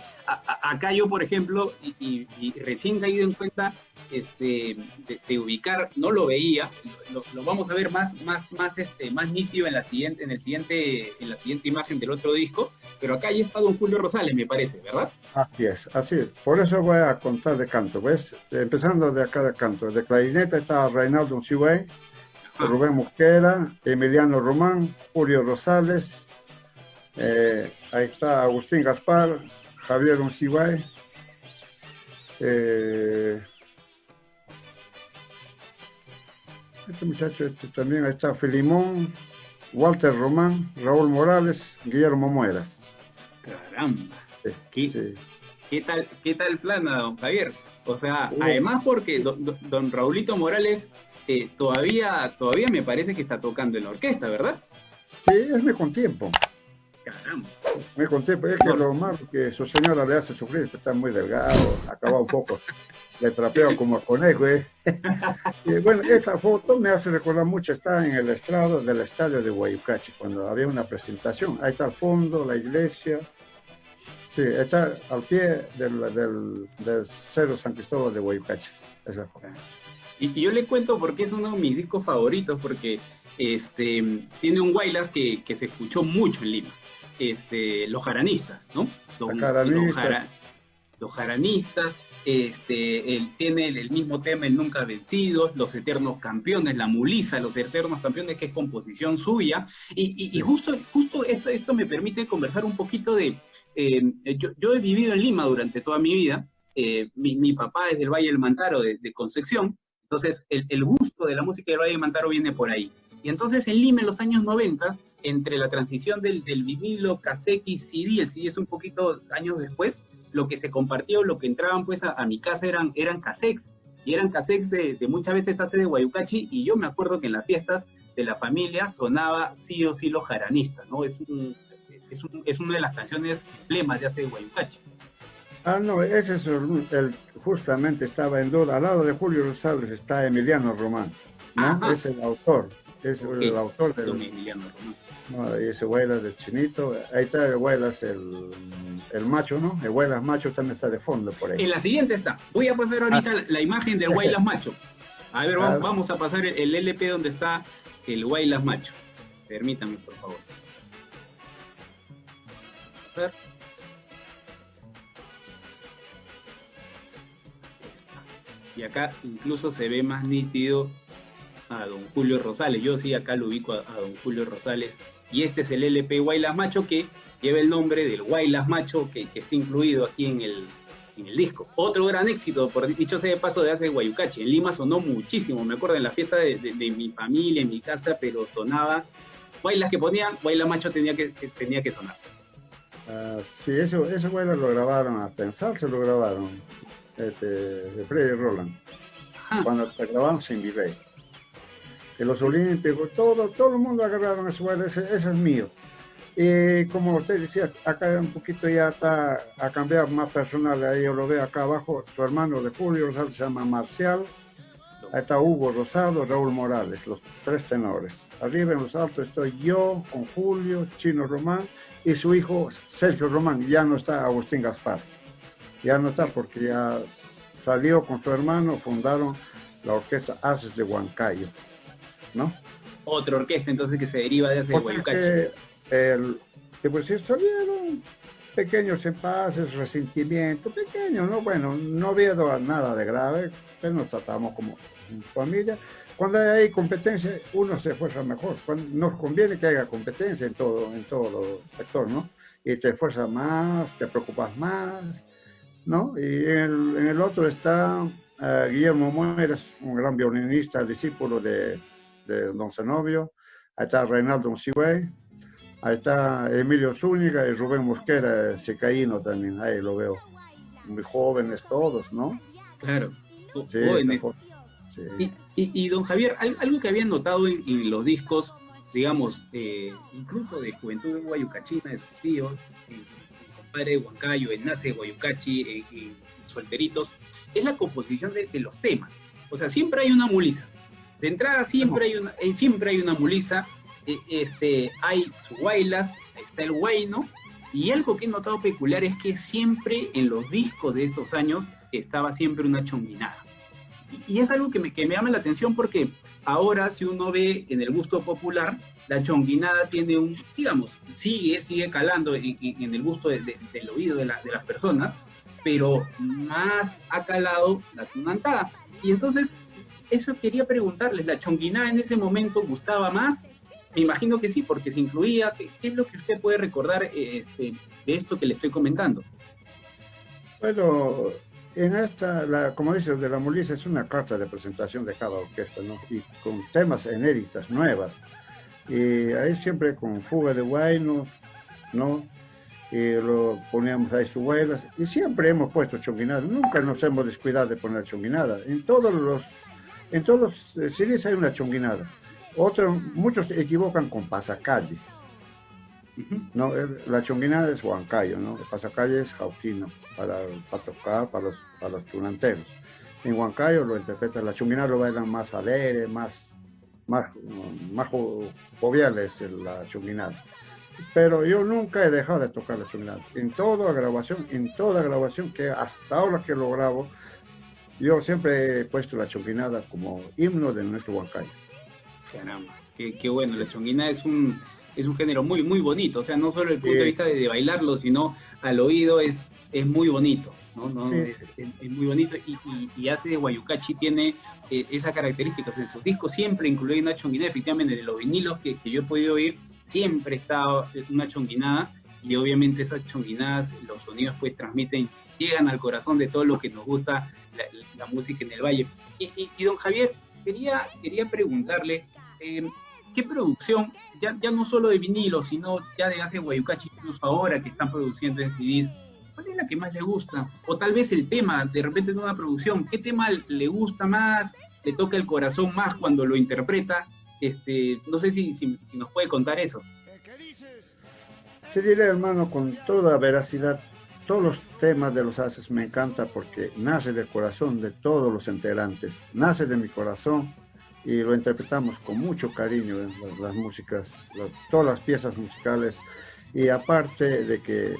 Acá yo, por ejemplo, y recién caído en cuenta de ubicar, no lo veía, lo vamos a ver más nítido en la siguiente imagen del otro disco, pero acá ya está don Julio Rosales, me parece, ¿verdad? así es. Por eso voy a contar de canto, ¿ves? Empezando de acá de canto. De clarineta está Reinaldo Unciguay, Ajá. Rubén Mosquera, Emiliano Román, Julio Rosales, ahí está Agustín Gaspar, Javier Unciguay, este muchacho también, ahí está Filimón, Walter Román, Raúl Morales, Guillermo Mueras. Caramba. Sí, Qué, sí. qué tal plana, don Javier? O sea, Uh, además porque don Raulito Morales todavía me parece que está tocando en la orquesta, ¿verdad? sí, es mi con tiempo. Caramba. Me conté, pues, es que No, lo malo que su señora le hace sufrir, que está muy delgado, acaba un poco, le trapeo como conejo, ¿eh? Y bueno, esta foto me hace recordar mucho, está en el estrado del estadio de Guayucachi, cuando había una presentación. Ahí está al fondo, la iglesia. Sí, está al pie del Cerro San Cristóbal de Guayucachi. Esa foto. y yo le cuento porque es uno de mis discos favoritos, porque tiene un Wailas que se escuchó mucho en Lima. Los jaranistas, ¿no? Los, La los, caranita, jara- los jaranistas, él tiene el mismo tema, el Nunca Vencidos, Los Eternos Campeones, La Mulisa, Los Eternos Campeones, que es composición suya. Y sí. justo esto me permite conversar un poquito de... yo he vivido en Lima durante toda mi vida. Mi papá es del Valle del Mantaro, de Concepción. Entonces, el gusto de la música del Valle del Mantaro viene por ahí. Y entonces en Lima, en los años 90, entre la transición del vinilo, cassette y CD, el CD es un poquito años después, lo que se compartía o lo que entraban pues a mi casa eran cassettes, y eran cassettes de muchas veces hace de Guayucachi, y yo me acuerdo que en las fiestas de la familia sonaba sí o sí los jaranistas, ¿no? Es una de las canciones emblemas de hace de Guayucachi. Ah, no, ese es justamente estaba en duda. Al lado de Julio Rosales está Emiliano Román, ¿no? Ajá, Es el autor, es ok, el autor don del, Emiliano Román. no, ese Huaylas del Chinito. Ahí está el Huaylas, el macho, ¿no? El Huaylas macho también está de fondo por ahí. En la siguiente está, voy a pasar Ah, ahorita la imagen del Guaylas Macho. A ver, ah, vamos a pasar el LP donde está el Guaylas Macho. Permítame, por favor. A ver. Y acá incluso se ve más nítido a don Julio Rosales. Yo sí acá lo ubico a don Julio Rosales. Y este es el LP Guaylas Macho que lleva el nombre del Guaylas Macho que está incluido aquí en el disco. Otro gran éxito, por dicho sea de paso, de hace Guayucachi. En Lima sonó muchísimo. Me acuerdo en la fiesta de mi familia, en mi casa, pero sonaba. Guaylas que ponían, Guaylas Macho tenía que sonar. sí, eso Huaylas lo grabaron, hasta en salsa lo grabaron, de Freddy Roland, Ajá. cuando grabamos en Virrey. Que los olímpicos, todo el mundo agarraron ese Huaylas, ese es mío. Y como usted decía, acá un poquito ya está a cambiar más personal, ahí yo lo veo acá abajo, su hermano de Julio Rosales se llama Marcial, ahí está Hugo Rosado, Raúl Morales, los tres tenores. Arriba en los altos estoy yo, con Julio, Chino Román, y su hijo Sergio Román, ya no está Agustín Gaspar, ya no está porque ya salió con su hermano, fundaron la orquesta Haces de Huancayo, ¿no? Otra orquesta entonces que se deriva de hace O sea Guayucachi. que pues sí salieron pequeños impases, resentimientos, pequeños, ¿no? Bueno, no había nada de grave, pero nos tratamos como familia. Cuando hay competencia, uno se esfuerza mejor. Cuando nos conviene que haya competencia en todo sector, ¿no? Y te esfuerzas más, te preocupas más, ¿no? Y en el otro está Guillermo Mueres, un gran violinista, discípulo de Don Zenobio. Ahí está Reinaldo Cigüey. Ahí está Emilio Zúñiga y Rubén Mosquera, secaíno también, ahí lo veo. Muy jóvenes todos, ¿no? Claro, Sí, jóvenes. sí. Y don Javier, algo que había notado en los discos, digamos, incluso de Juventud Guayucachina, de sus tíos, en Compadre de Huancayo, en Nace de Guayucachi, en Solteritos, es la composición de los temas. O sea, siempre hay una mulisa. De entrada siempre hay una mulisa, hay su guaylas, está el guayno, y algo que he notado peculiar es que siempre en los discos de esos años estaba siempre una chonguinada. Y es algo que me llama la atención porque ahora si uno ve en el gusto popular, la chonguinada tiene digamos, sigue calando en el gusto del oído de las personas, pero más ha calado la tunantada. Y entonces, eso quería preguntarles, ¿la chonguinada en ese momento gustaba más? Me imagino que sí, porque se incluía. ¿Qué es lo que usted puede recordar de esto que le estoy comentando? Bueno, en esta, como dices, de la Mulisa es una carta de presentación de cada orquesta, ¿no? Y con temas inéditas, nuevas. Y ahí siempre con fuga de guayno, ¿no? y lo poníamos ahí sus vuelas, y siempre hemos puesto chonguinada, nunca nos hemos descuidado de poner chonguinada. En todos los CDs hay una chonguinada. Muchos se equivocan con pasacalle. No, la chonguinada es huancayo, ¿no? El pasacalle es jauquino, para tocar, para los tunanteros. En huancayo lo interpretan, la chonguinada lo bailan más alegre, más joviales la chonguinada. Pero yo nunca he dejado de tocar la chonguinada. En toda grabación que hasta ahora que lo grabo, yo siempre he puesto la chonguinada como himno de nuestro huancayo. Caramba, qué bueno, la chonguinada es un género muy, muy bonito, o sea, no solo desde el punto de vista de bailarlo, sino al oído es muy bonito, ¿no? Es muy bonito, y Aces de Guayucachi tiene esa característica, o sea, en sus discos siempre incluye una chonguinada, efectivamente, en los vinilos que yo he podido oír, siempre está una chonguinada, y obviamente esas chonguinadas, los sonidos pues llegan al corazón de todo lo que nos gusta la música en el Valle. Y don Javier, quería preguntarle, ¿qué producción, ya no solo de vinilo, sino ya de Aces de Guayucachi, incluso ahora que están produciendo en CDs, cuál es la que más le gusta? O tal vez el tema, de repente en una producción, ¿qué tema le gusta más, le toca el corazón más cuando lo interpreta? No sé si nos puede contar eso. Te diré, hermano, con toda veracidad, todos los temas de los Aces me encanta porque nace del corazón de todos los integrantes, nace de mi corazón, y lo interpretamos con mucho cariño en las músicas, todas las piezas musicales, y aparte de que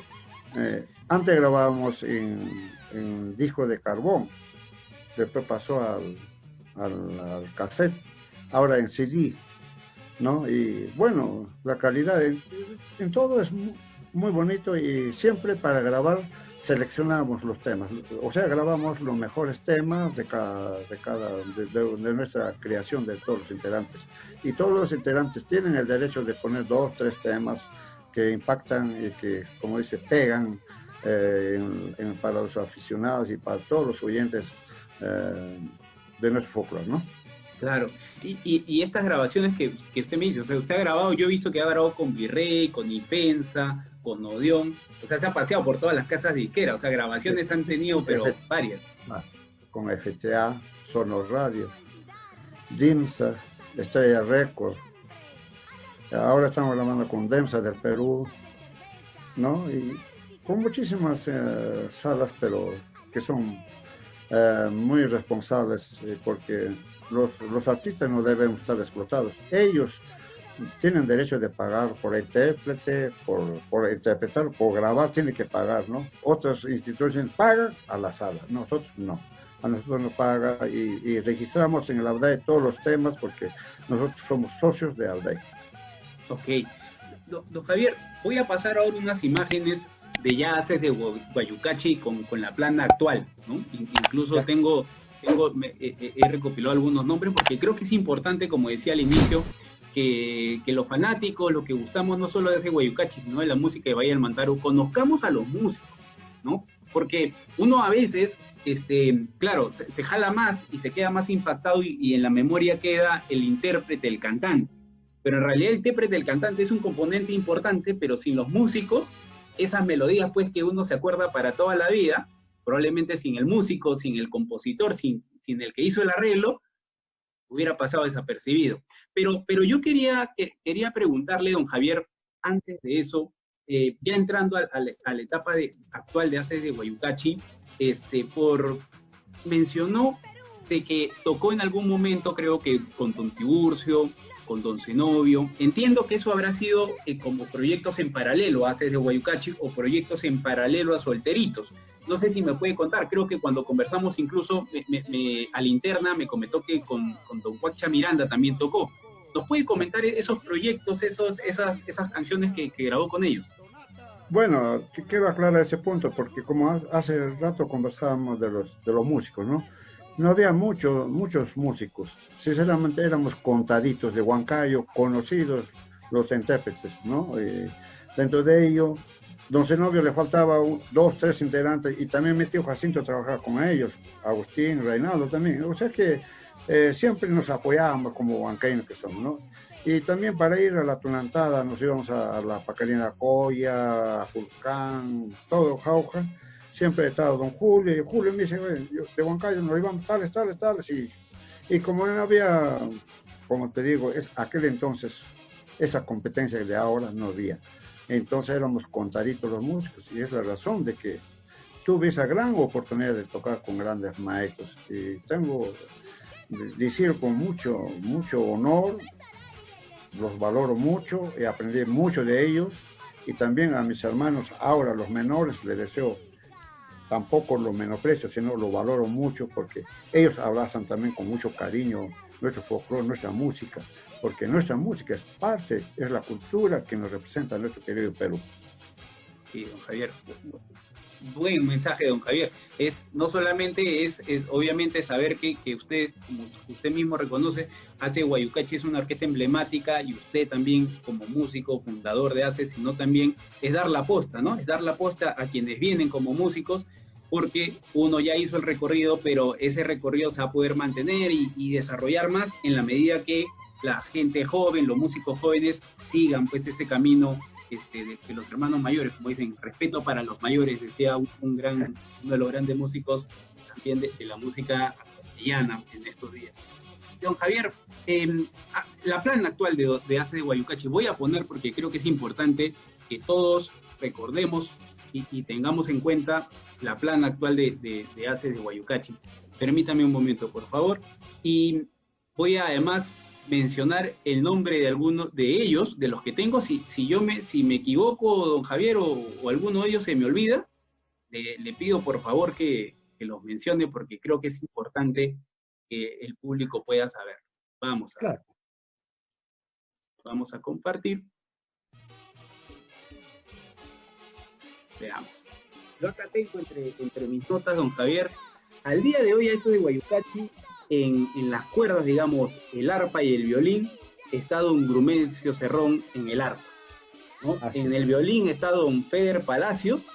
antes grabábamos en disco de carbón, después pasó al cassette, ahora en CD, ¿no? Y bueno, la calidad en todo es muy bonito, y siempre para grabar seleccionamos los temas, o sea, grabamos los mejores temas de nuestra creación de todos los integrantes, y todos los integrantes tienen el derecho de poner 2, 3 temas que impactan y que, como dice, pegan para los aficionados y para todos los oyentes de nuestro folclore, ¿no? Claro, y estas grabaciones que usted me dice, o sea, usted ha grabado, yo he visto que ha grabado con Virrey, con Ifensa, con Odeón, o sea, se ha paseado por todas las casas disqueras, o sea, grabaciones han tenido, pero varias. Con FTA, Sonos Radio, DIMSA, Estrella Record, ahora estamos grabando con DEMSA del Perú, ¿no? Y con muchísimas salas, pero que son muy responsables, porque los artistas no deben estar explotados. Ellos tienen derecho de pagar por intérprete, por interpretar, por grabar, tienen que pagar, ¿no? Otras instituciones pagan a la sala, nosotros no. A nosotros nos paga, y registramos en el AUDAE todos los temas porque nosotros somos socios de AUDAE. Ok. Don Javier, voy a pasar ahora unas imágenes de ya Aces de Guayucachi con la plana actual, ¿no? Incluso he recopilado algunos nombres porque creo que es importante, como decía al inicio, que los fanáticos, los que gustamos no solo de Aces de Guayucachi, sino de la música de Valle del Mantaro, conozcamos a los músicos, ¿no? Porque uno a veces, claro, se jala más y se queda más impactado y en la memoria queda el intérprete, el cantante. Pero en realidad el intérprete, el cantante es un componente importante, pero sin los músicos, esas melodías pues que uno se acuerda para toda la vida, probablemente sin el músico, sin el compositor, sin el que hizo el arreglo, hubiera pasado desapercibido. Pero yo quería preguntarle, don Javier, antes de eso, ya entrando a la etapa actual de Aces de Guayucachi, mencionó de que tocó en algún momento, creo que con Don Tiburcio, con Don Zenobio. Entiendo que eso habrá sido como proyectos en paralelo a Aces de Guayucachi o proyectos en paralelo a Solteritos. No sé si me puede contar, creo que cuando conversamos incluso a la interna me comentó que con Don Huacha Miranda también tocó. ¿Nos puede comentar esos proyectos, esas canciones que grabó con ellos? Bueno, quiero aclarar ese punto porque como hace rato conversábamos de los músicos, ¿no? No había muchos músicos, sinceramente éramos contaditos de Huancayo, conocidos los intérpretes, ¿no? Dentro de ello, Don Zenobio le faltaba 2, 3 integrantes, y también mi tío Jacinto trabajaba con ellos, Agustín, Reinaldo también, o sea que siempre nos apoyábamos como huancaínos que somos, ¿no? Y también para ir a la Tunantada nos íbamos a la Pacarina Coya, a Julcán, todo Jauja. Siempre ha estado don Julio, y Julio me dice, de Huancayo nos íbamos tales, y como no había, como te digo, aquel entonces, esa competencia de ahora no había. Entonces éramos contaditos los músicos, y es la razón de que tuve esa gran oportunidad de tocar con grandes maestros. Y tengo, decir con mucho honor, los valoro mucho, he aprendido mucho de ellos, y también a mis hermanos, ahora los menores, les deseo, tampoco lo menosprecio, sino lo valoro mucho, porque ellos abrazan también con mucho cariño nuestro folclore, nuestra música, porque nuestra música es parte, es la cultura que nos representa en nuestro querido Perú. Sí, don Javier, buen mensaje, don Javier. No solamente es obviamente saber que usted, como usted mismo reconoce, ACE Guayucachi es una orquesta emblemática, y usted también como músico, fundador de ACE, sino también es dar la posta, ¿no? Es dar la posta a quienes vienen como músicos, porque uno ya hizo el recorrido, pero ese recorrido se va a poder mantener y desarrollar más en la medida que la gente joven, los músicos jóvenes sigan pues ese camino de los hermanos mayores, como dicen, respeto para los mayores, decía uno de los grandes músicos también de la música castellana en estos días. Don Javier, la plan actual de ACE de Guayucachi, voy a poner porque creo que es importante que todos recordemos y tengamos en cuenta la plan actual de ACE de Guayucachi. Permítame un momento, por favor, y voy a además mencionar el nombre de algunos de ellos, de los que tengo. Si me equivoco, don Javier, o alguno de ellos se me olvida, le pido por favor que los mencione, porque creo que es importante que el público pueda saber. Vamos a compartir. Veamos. Yo acá tengo entre mis notas, don Javier, al día de hoy ACE de Guayucachi, en las cuerdas, digamos, el arpa y el violín, está don Grumencio Cerrón en el arpa, ¿no? En el violín está don Feder Palacios.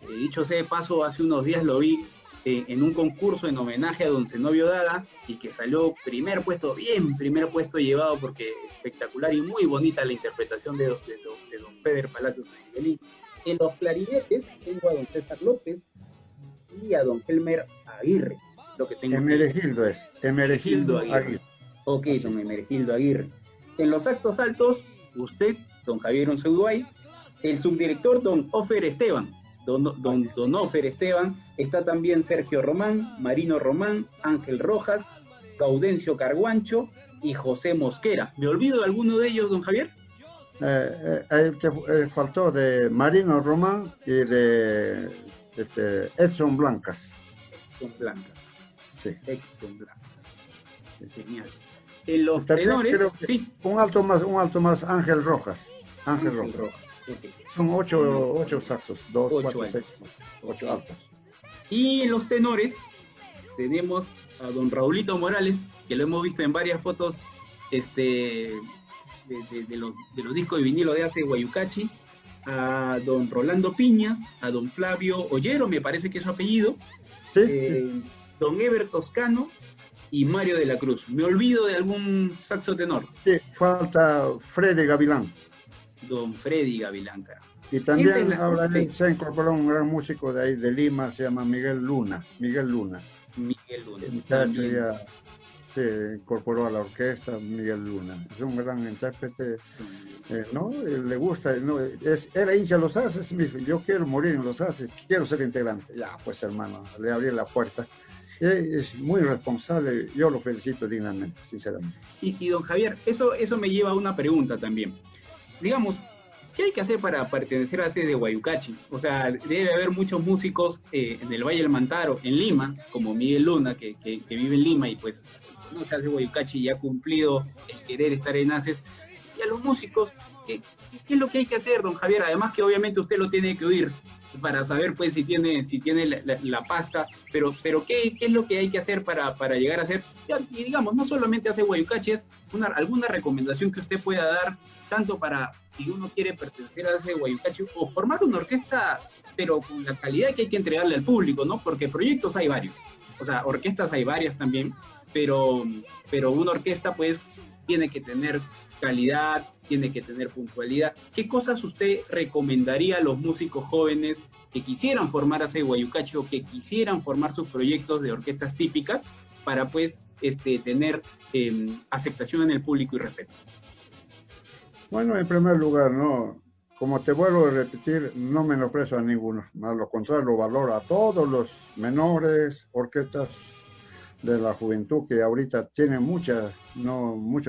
Dicho sea de paso, hace unos días lo vi en un concurso en homenaje a don Zenobio Daga, y que salió primer puesto llevado, porque espectacular y muy bonita la interpretación de don Feder Palacios en el violín. En los clarinetes tengo a don César López y a don Helmer Aguirre. Lo que tengo Emeregildo Aguirre. Ok, don Emeregildo Aguirre. En los actos altos, usted, don Javier Unceuduay, el subdirector, don Ofer Esteban. Don Ofer Esteban, está también Sergio Román, Marino Román, Ángel Rojas, Gaudencio Carguancho y José Mosquera. ¿Me olvido de alguno de ellos, don Javier? El que faltó de Marino Román y de Edson Blancas. Edson Blancas. Sí. Edson Blancas. Genial. En los tenores, sí. Un alto más, Ángel Rojas. Ángel Rojas. Okay. Son 8 saxos, 2, 4, 6, 8 altos. Y en los tenores tenemos a don Raulito Morales, que lo hemos visto en varias fotos de los discos de vinilo de ACE Guayucachi, a don Rolando Piñas, a don Flavio Ollero, me parece que es su apellido, sí. Don Eber Toscano y Mario de la Cruz. ¿Me olvido de algún saxo tenor? Sí, falta Freddy Gavilán. Don Freddy Gavilán, cara. Y también ahora se ha incorporado un gran músico de ahí de Lima, se llama Miguel Luna. El muchacho ya se incorporó a la orquesta, Miguel Luna. Es un gran intérprete, ¿no? Le gusta, ¿no? Era hincha de los ACES, me dijo, yo quiero morir en los ACES, quiero ser integrante. Ya, pues hermano, le abrí la puerta. Es muy responsable, yo lo felicito dignamente, sinceramente. Y don Javier, eso me lleva a una pregunta también. Digamos, ¿qué hay que hacer para pertenecer a ACE de Guayucachi? O sea, debe haber muchos músicos en el Valle del Mantaro, en Lima, como Miguel Luna, que vive en Lima y pues no se hace Guayucachi y ha cumplido el querer estar en ACES. Y a los músicos, ¿qué es lo que hay que hacer, don Javier? Además que obviamente usted lo tiene que oír para saber pues si tiene la pasta, pero ¿qué es lo que hay que hacer para llegar a ser? Y digamos, no solamente ACE Guayucachi, es alguna recomendación que usted pueda dar, tanto para si uno quiere pertenecer a ACE Guayucachi o formar una orquesta, pero con la calidad que hay que entregarle al público, ¿no? Porque proyectos hay varios, o sea, orquestas hay varias también, pero una orquesta pues tiene que tener calidad, tiene que tener puntualidad. ¿Qué cosas usted recomendaría a los músicos jóvenes que quisieran formar Asa de Guayucachi o que quisieran formar sus proyectos de orquestas típicas para pues tener aceptación en el público y respeto? Bueno, en primer lugar, no, como te vuelvo a repetir, no menosprecio a ninguno, a lo contrario, lo valoro a todos los menores, orquestas de la juventud que ahorita tienen mucho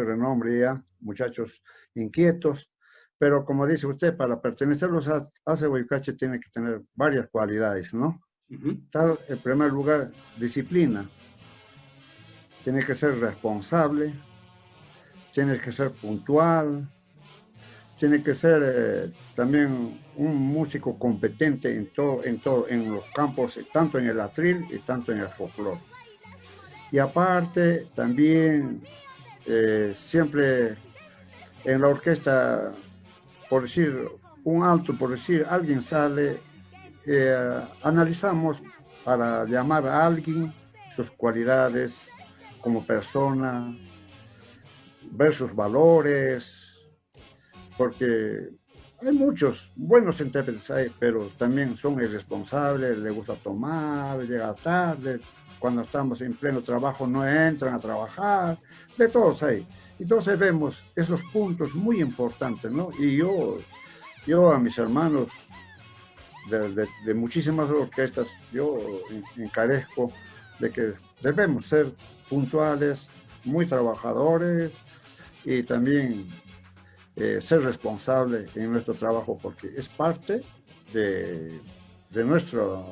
renombre ya, muchachos inquietos, pero como dice usted, para pertenecer a Asa de Guayucachi tiene que tener varias cualidades, ¿no? Tal, en primer lugar, disciplina, tiene que ser responsable, tiene que ser puntual, tiene que ser también un músico competente en los campos, tanto en el atril y tanto en el folclore. Y aparte, también siempre en la orquesta, por decir un alto, por decir alguien sale, analizamos para llamar a alguien sus cualidades como persona, ver sus valores, porque hay muchos buenos intérpretes ahí, pero también son irresponsables, les gusta tomar, llegar tarde, cuando estamos en pleno trabajo no entran a trabajar, de todos hay. Entonces vemos esos puntos muy importantes, ¿no? Y yo a mis hermanos de muchísimas orquestas, yo encarezco de que debemos ser puntuales, muy trabajadores y también ser responsables en nuestro trabajo, porque es parte de nuestro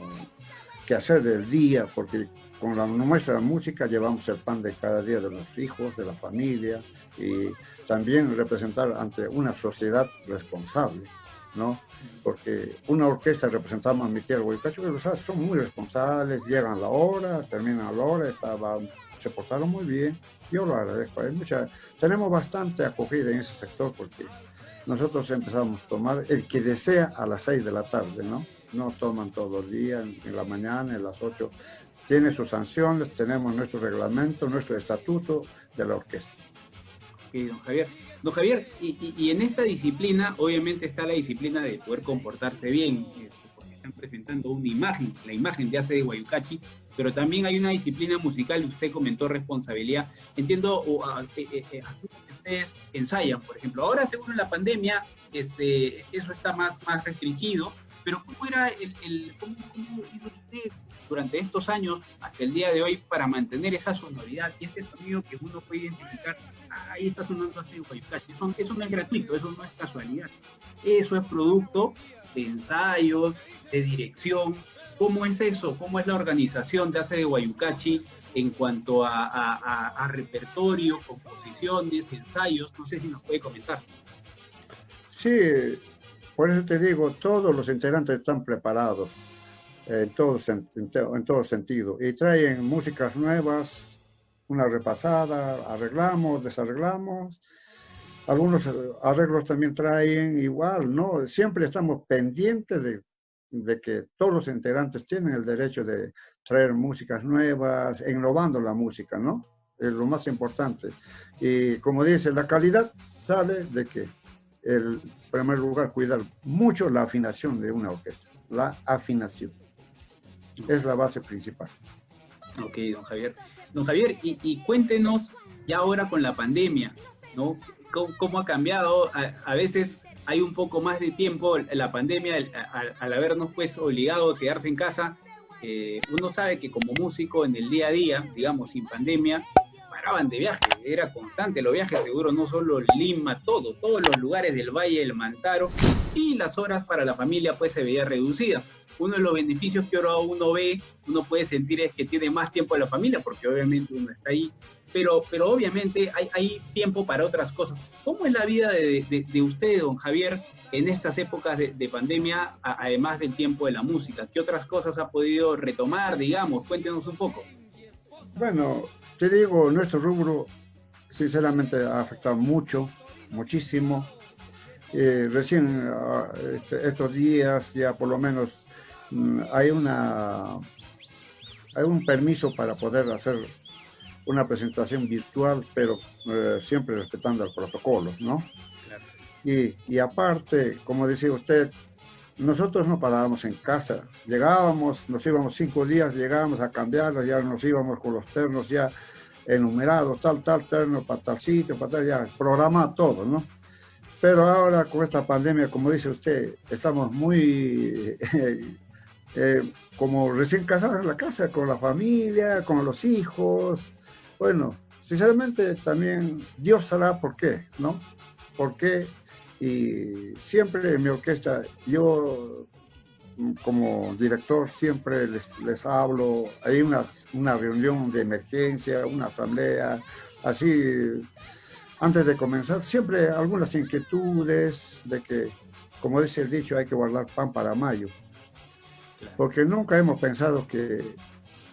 quehacer del día, porque con nuestra música llevamos el pan de cada día de los hijos, de la familia, y también representar ante una sociedad responsable, ¿no? Porque una orquesta representamos a mi tierra Guayucachi, son muy responsables, llegan a la hora, terminan a la hora, se portaron muy bien. Yo lo agradezco. Tenemos bastante acogida en ese sector porque nosotros empezamos a tomar el que desea a las 6 de la tarde, ¿no? No toman todos los días, en la mañana, en las 8. Tiene sus sanciones, tenemos nuestro reglamento, nuestro estatuto de la orquesta. Ok, don Javier. Don Javier, y en esta disciplina, obviamente está la disciplina de poder comportarse bien, porque están presentando una imagen, la imagen de Asa de Guayucachi, pero también hay una disciplina musical, y usted comentó responsabilidad. Entiendo, ustedes ensayan, por ejemplo. Ahora, según la pandemia, eso está más restringido, pero ¿cómo era cómo hizo usted durante estos años hasta el día de hoy para mantener esa sonoridad y ese sonido que uno puede identificar? Ahí está sonando Asa de Guayucachi. Eso no es gratuito, eso no es casualidad. Eso es producto de ensayos, de dirección. ¿Cómo es eso? ¿Cómo es la organización de Asa de Guayucachi en cuanto a repertorio, composiciones, ensayos? No sé si nos puede comentar. Sí, por eso te digo, todos los integrantes están preparados en todo sentido y traen músicas nuevas, una repasada, arreglamos, desarreglamos. Algunos arreglos también traen igual, ¿no? Siempre estamos pendientes de que todos los integrantes tienen el derecho de traer músicas nuevas, innovando la música, ¿no? Es lo más importante. Y como dice, la calidad sale de que, en primer lugar, cuidar mucho la afinación de una orquesta. La afinación es la base principal. Ok, don Javier. Don Javier, y cuéntenos, ya ahora con la pandemia, ¿no? ¿Cómo ha cambiado? A veces hay un poco más de tiempo, la pandemia, al habernos pues obligado a quedarse en casa, uno sabe que como músico en el día a día, digamos, sin pandemia, paraban de viaje, era constante los viajes, seguro, no solo Lima, todos los lugares del Valle del Mantaro, y las horas para la familia pues se veía reducida. Uno de los beneficios que ahora uno ve, uno puede sentir es que tiene más tiempo a la familia, porque obviamente uno está ahí, pero obviamente hay tiempo para otras cosas. ¿Cómo es la vida de usted, don Javier, en estas épocas de pandemia, además del tiempo de la música? ¿Qué otras cosas ha podido retomar, digamos? Cuéntenos un poco. Bueno, te digo, nuestro rubro sinceramente ha afectado muchísimo. Recién estos días ya por lo menos hay un permiso para poder hacer una presentación virtual, pero siempre respetando el protocolo, ¿no? Claro. Y aparte, como decía usted, nosotros no parábamos en casa, llegábamos, nos íbamos 5 días, llegábamos a cambiarlos, ya nos íbamos con los ternos ya enumerados, tal terno para tal sitio, para tal, ya programa todo, ¿no? Pero ahora con esta pandemia, como dice usted, estamos muy como recién casados en la casa, con la familia, con los hijos. Bueno, sinceramente también Dios sabrá por qué, ¿no? ¿Por qué? Y siempre en mi orquesta, yo como director siempre les hablo, hay una reunión de emergencia, una asamblea, así, antes de comenzar, siempre algunas inquietudes de que, como dice el dicho, hay que guardar pan para mayo, porque nunca hemos pensado que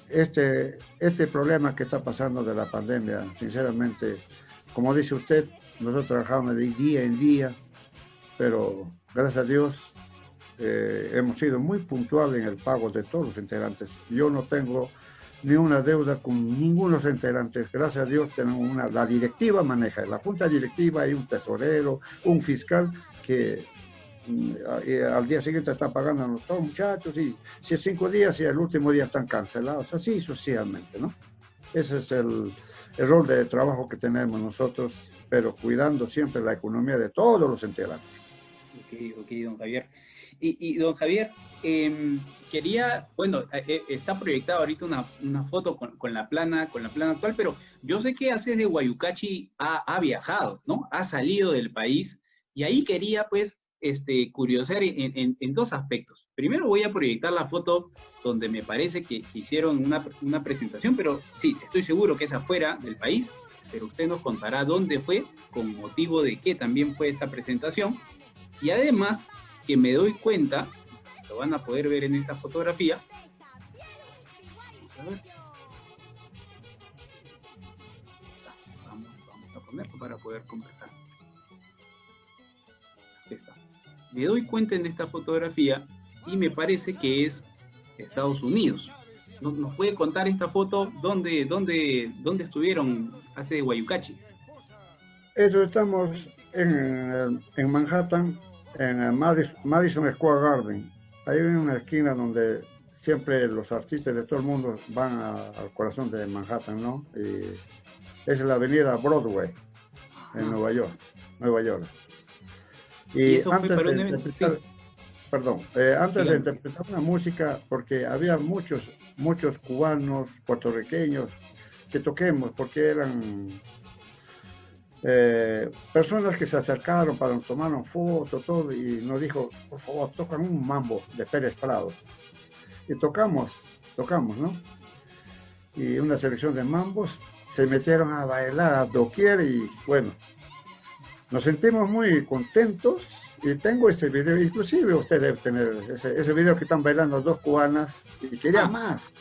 este problema que está pasando de la pandemia, sinceramente, como dice usted, nosotros trabajamos de día en día, pero gracias a Dios hemos sido muy puntuales en el pago de todos los integrantes. Yo no tengo ni una deuda con ninguno de los integrantes. Gracias a Dios tenemos la directiva maneja, la junta directiva, hay un tesorero, un fiscal que al día siguiente están pagando a todos los muchachos, y si es 5 días y el último día están cancelados, así sucesivamente, ¿no? Ese es el rol de trabajo que tenemos nosotros, pero cuidando siempre la economía de todos los integrantes. Ok, don Javier. Y don Javier, quería, bueno, está proyectada ahorita una foto con la plana actual, pero yo sé que haces de Guayucachi ha viajado, ¿no? Ha salido del país, y ahí quería, pues, curiosear en dos aspectos. Primero voy a proyectar la foto donde me parece que hicieron una presentación, pero sí, estoy seguro que es afuera del país, pero usted nos contará dónde fue, con motivo de qué también fue esta presentación. Y además que me doy cuenta, lo van a poder ver en esta fotografía. Vamos a ver. Vamos a ponerlo para poder conversar. Aquí está. Me doy cuenta en esta fotografía y me parece que es Estados Unidos. ¿Nos puede contar esta foto dónde estuvieron hace de Guayucachi? Eso, estamos en Manhattan, en el Madison Square Garden. Ahí en una esquina donde siempre los artistas de todo el mundo van al corazón de Manhattan, ¿no? Y es la avenida Broadway, en Nueva York. Y eso fue para un evento. Sí. Antes de interpretar una música, porque había muchos cubanos, puertorriqueños que toquemos, porque eran personas que se acercaron para tomar fotos, todo, y nos dijo, por favor, tocan un mambo de Pérez Prado. Y tocamos, ¿no? Y una selección de mambos, se metieron a bailar a doquier, y bueno, nos sentimos muy contentos. Y tengo ese video, inclusive usted debe tener ese video que están bailando 2 cubanas, y quería más,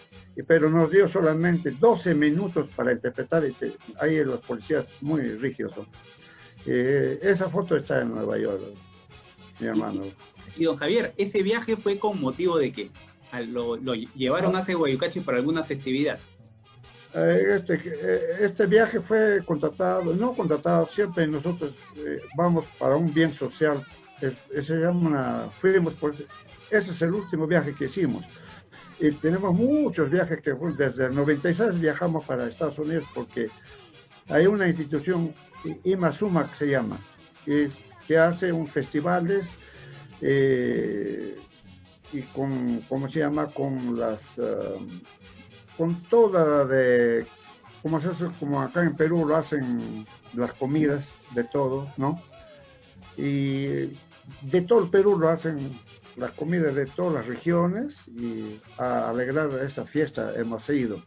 pero nos dio solamente 12 minutos para interpretar, y ahí los policías muy rígidos. Esa foto está en Nueva York, mi hermano. Y don Javier, ¿ese viaje fue con motivo de qué? ¿Lo llevaron hacia Guayucachi para alguna festividad? Este viaje fue no contratado, siempre nosotros vamos para un bien social. Ese es el último viaje que hicimos. Y tenemos muchos viajes que desde el 96 viajamos para Estados Unidos, porque hay una institución, IMASUMA, que se llama, que hace un festivales y ¿cómo se llama? Con toda como acá en Perú lo hacen, las comidas de todo, ¿no? Y de todo el Perú lo hacen, las comidas de todas las regiones, y a alegrar esa fiesta hemos ido.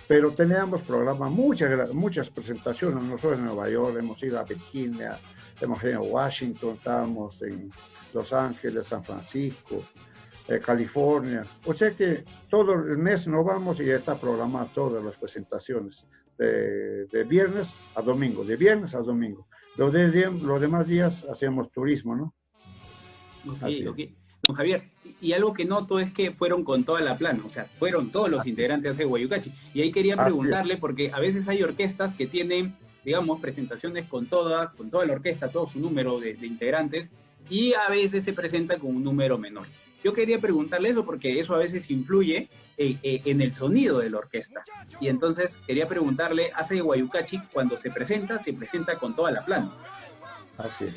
Pero teníamos programas, muchas presentaciones. Nosotros en Nueva York hemos ido a Virginia, hemos ido a Washington, estábamos en Los Ángeles, San Francisco, California. O sea que todo el mes nos vamos y está programado todas las presentaciones, de viernes a domingo, Los demás días hacemos turismo, ¿no? Ok. Don Javier, y algo que noto es que fueron con toda la plana, o sea, fueron todos los integrantes de Guayucachi. Y ahí quería preguntarle, porque a veces hay orquestas que tienen, digamos, presentaciones con toda la orquesta, todo su número de integrantes, y a veces se presenta con un número menor. Yo quería preguntarle eso porque eso a veces influye en el sonido de la orquesta. Y entonces quería preguntarle, hace Guayucachi, cuando se presenta con toda la plana. Así es.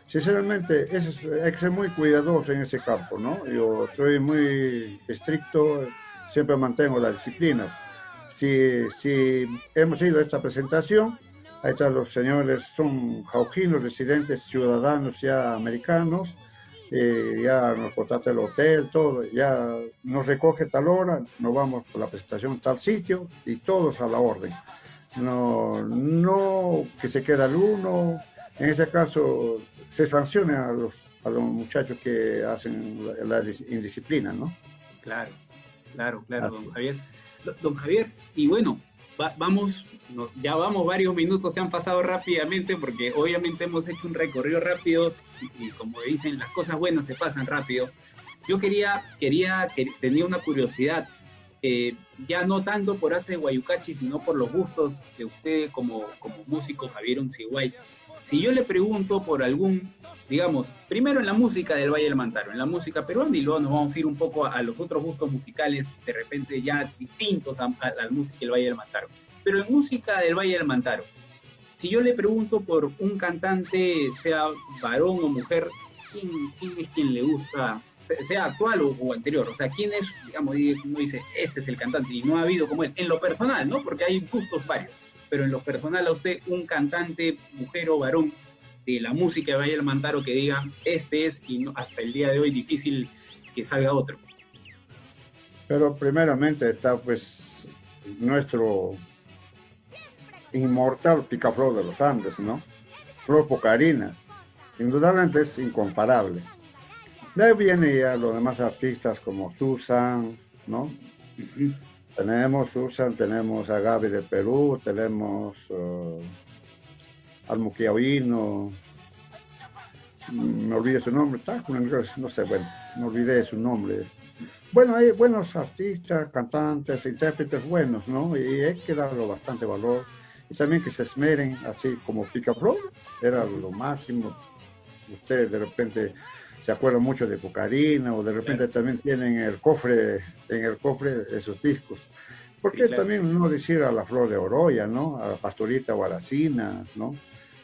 Sinceramente, hay que ser muy cuidadoso en ese campo, ¿no? Yo soy muy estricto, siempre mantengo la disciplina. Si hemos ido a esta presentación, ahí están los señores, son jaujinos, residentes, ciudadanos ya americanos, ya nos contrata el hotel, todo, ya nos recoge tal hora, nos vamos por la presentación tal sitio y todos a la orden. No que se queda el uno, en ese caso se sanciona a los muchachos que hacen la indisciplina, ¿no? Claro, don Javier. Don Javier, y bueno, ya vamos varios minutos, se han pasado rápidamente porque obviamente hemos hecho un recorrido rápido y como dicen, las cosas buenas se pasan rápido. Yo tenía una curiosidad, ya no tanto por Hace Guayucachi, sino por los gustos de usted como músico, Javier Unciguay. Si yo le pregunto por algún, digamos, primero en la música del Valle del Mantaro, en la música peruana, y luego nos vamos a ir un poco a los otros gustos musicales, de repente ya distintos a la música del Valle del Mantaro. Pero en música del Valle del Mantaro, si yo le pregunto por un cantante, sea varón o mujer, ¿quién es quien le gusta, sea actual o anterior? O sea, ¿quién es, digamos, uno dice, este es el cantante, y no ha habido como él? En lo personal, ¿no? Porque hay gustos varios. Pero en lo personal, a usted, un cantante, mujer o varón, de la música de Valle del Mantaro que diga, este es, y no, hasta el día de hoy difícil que salga otro. Pero primeramente está pues nuestro inmortal Picaflor de los Andes, ¿no? Flor Pucarina, indudablemente es incomparable. De ahí viene ya los demás artistas como Susan, ¿no? Tenemos Susan, tenemos a Gaby de Perú, tenemos al Muquiahuino, me olvidé su nombre, no sé, bueno, me olvidé su nombre. Bueno, hay buenos artistas, cantantes, intérpretes buenos, ¿no? Y hay que darle bastante valor. Y también que se esmeren, así como Picaflor, era lo máximo. Ustedes de repente se acuerdan mucho de Pucarina, o de repente también tienen en el cofre esos discos. ¿Por qué también no decir a la Flor de Oroya, ¿no? A la Pastorita Guaracina, ¿no?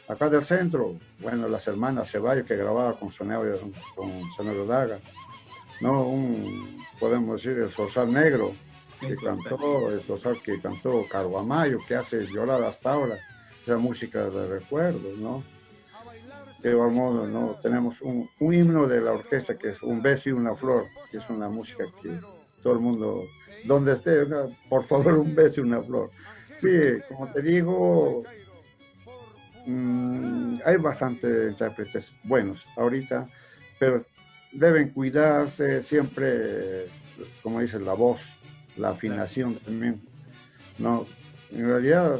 Acá del centro, bueno, las hermanas Ceballos que grababa con Sonario Daga, ¿no? Podemos decir el Zorzal Negro, que cantó, el Zorzal que cantó Carguamayo, que hace llorar hasta ahora, esa música de recuerdos, ¿no? De igual modo, ¿no? Tenemos un himno de la orquesta que es Un beso y una flor, que es una música que todo el mundo, donde esté, ¿no? Por favor, un beso y una flor. Sí, como te digo, hay bastantes intérpretes buenos ahorita, pero deben cuidarse siempre, como dice, la voz, la afinación también, ¿no? En realidad,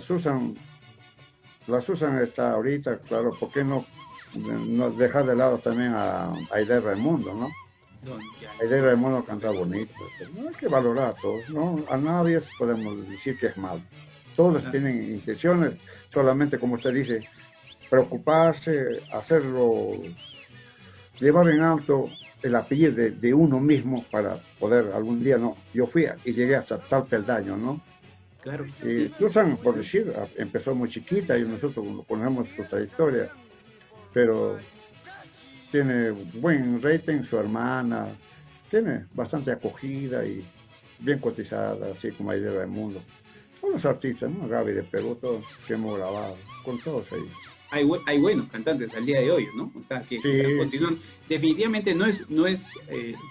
la Susan está ahorita, claro, ¿por qué no dejar de lado también a Aide Raimundo, ¿no? Aide Raimundo canta bonito, no hay que valorar a todos, ¿no? A nadie podemos decir que es malo. Todos tienen intenciones, solamente como usted dice, preocuparse, hacerlo, llevar en alto el apellido de uno mismo para poder algún día, no, yo fui y llegué hasta tal peldaño, ¿no? Claro. Y Susan, por decir, empezó muy chiquita y nosotros conocemos su trayectoria, pero tiene buen rating, su hermana tiene bastante acogida y bien cotizada, así como Aide Raimundo. Todos los artistas, ¿no? Gaby de Perú, todos que hemos grabado, con todos ellos. Hay buenos cantantes al día de hoy, ¿no? O sea, que continúan. Definitivamente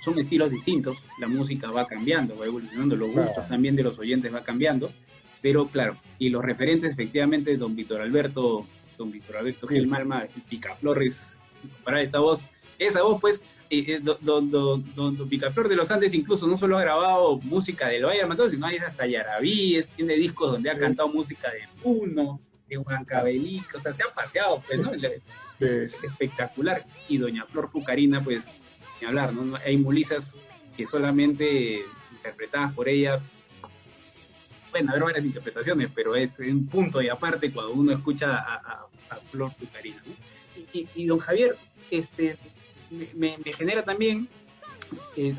son estilos distintos, la música va cambiando, va evolucionando, los gustos también de los oyentes va cambiando, pero claro, y los referentes efectivamente, don Víctor Alberto Gil Malma, el Picaflor, para esa voz pues, don Picaflor de los Andes incluso no solo ha grabado música del Valle del Mantaro, sino hay hasta Yarabíes, tiene discos donde ha cantado música de Puno, de Huancavelica, o sea, se ha paseado, pues, ¿no? Es espectacular. Y doña Flor Pucarina, pues, ni hablar, ¿no? Hay Mulisas que solamente interpretadas por ella, bueno, haber varias interpretaciones, pero es un punto y aparte cuando uno escucha a Flor Tucarina, ¿no? Y don Javier, me genera también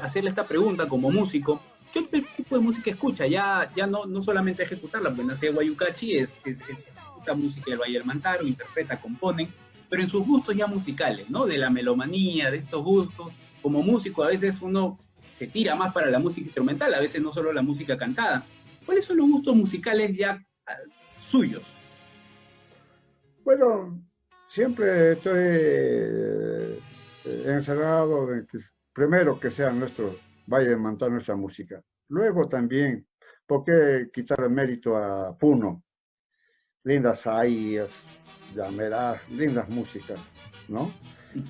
hacerle esta pregunta como músico. ¿Qué tipo de música escucha? Ya no solamente ejecutarla, pues nace Guayucachi, ejecuta música del Valle del Mantaro, interpreta, compone, pero en sus gustos ya musicales, ¿no? De la melomanía, de estos gustos. Como músico a veces uno se tira más para la música instrumental, a veces no solo la música cantada. ¿Cuáles son los gustos musicales ya suyos? Bueno, siempre estoy encerrado en que primero que sea nuestro Valle de Mantaro, nuestra música. Luego también, ¿por qué quitar el mérito a Puno? Lindas saías, llameras, lindas músicas, ¿no?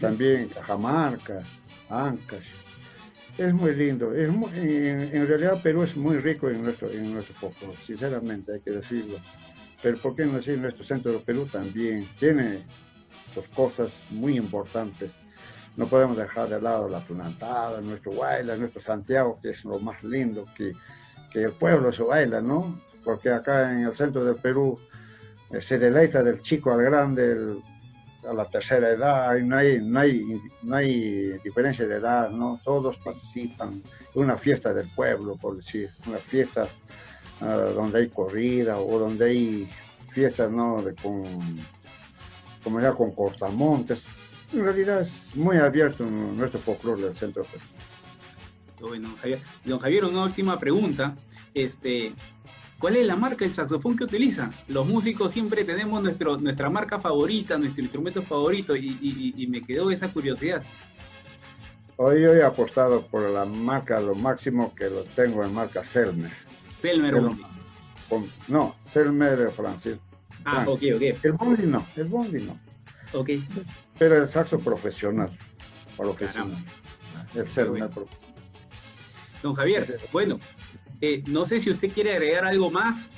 También Cajamarca, Ancash. Es muy lindo. En realidad Perú es muy rico en nuestro folclore, sinceramente hay que decirlo. Pero ¿por qué no decir nuestro centro de Perú también? Tiene sus cosas muy importantes. No podemos dejar de lado la tunantada, nuestro baile, nuestro Santiago, que es lo más lindo, que el pueblo se baila, ¿no? Porque acá en el centro del Perú se deleita del chico al grande, a la tercera edad, y no hay diferencia de edad, ¿no? Todos participan. Es una fiesta del pueblo, por decir, una fiesta donde hay corrida o donde hay fiestas, ¿no? Como ya con cortamontes. En realidad es muy abierto nuestro folclore del centro. Bueno, don Javier, una última pregunta. ¿Cuál es la marca del saxofón que utiliza? Los músicos siempre tenemos nuestra marca favorita, nuestro instrumento favorito, y me quedó esa curiosidad. Hoy yo he apostado por la marca, lo máximo que lo tengo en marca Selmer. Selmer Bondi. No, Selmer Francis. Ok. El Bondi no. Ok. Pero el saxo profesional, profesional. El Selmer. Bueno. Don Javier, bueno, no sé si usted quiere agregar algo más,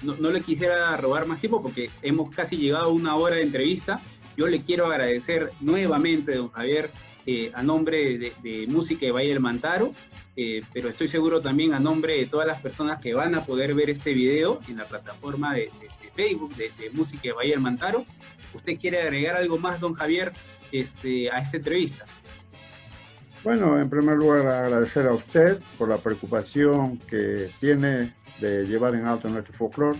no le quisiera robar más tiempo porque hemos casi llegado a 1 hora de entrevista. Yo le quiero agradecer nuevamente, don Javier, a nombre de Música de Valle del Mantaro, pero estoy seguro también a nombre de todas las personas que van a poder ver este video en la plataforma de Facebook de Música de Valle del Mantaro. ¿Usted quiere agregar algo más, don Javier, a esta entrevista? Bueno, en primer lugar agradecer a usted por la preocupación que tiene de llevar en alto nuestro folclore,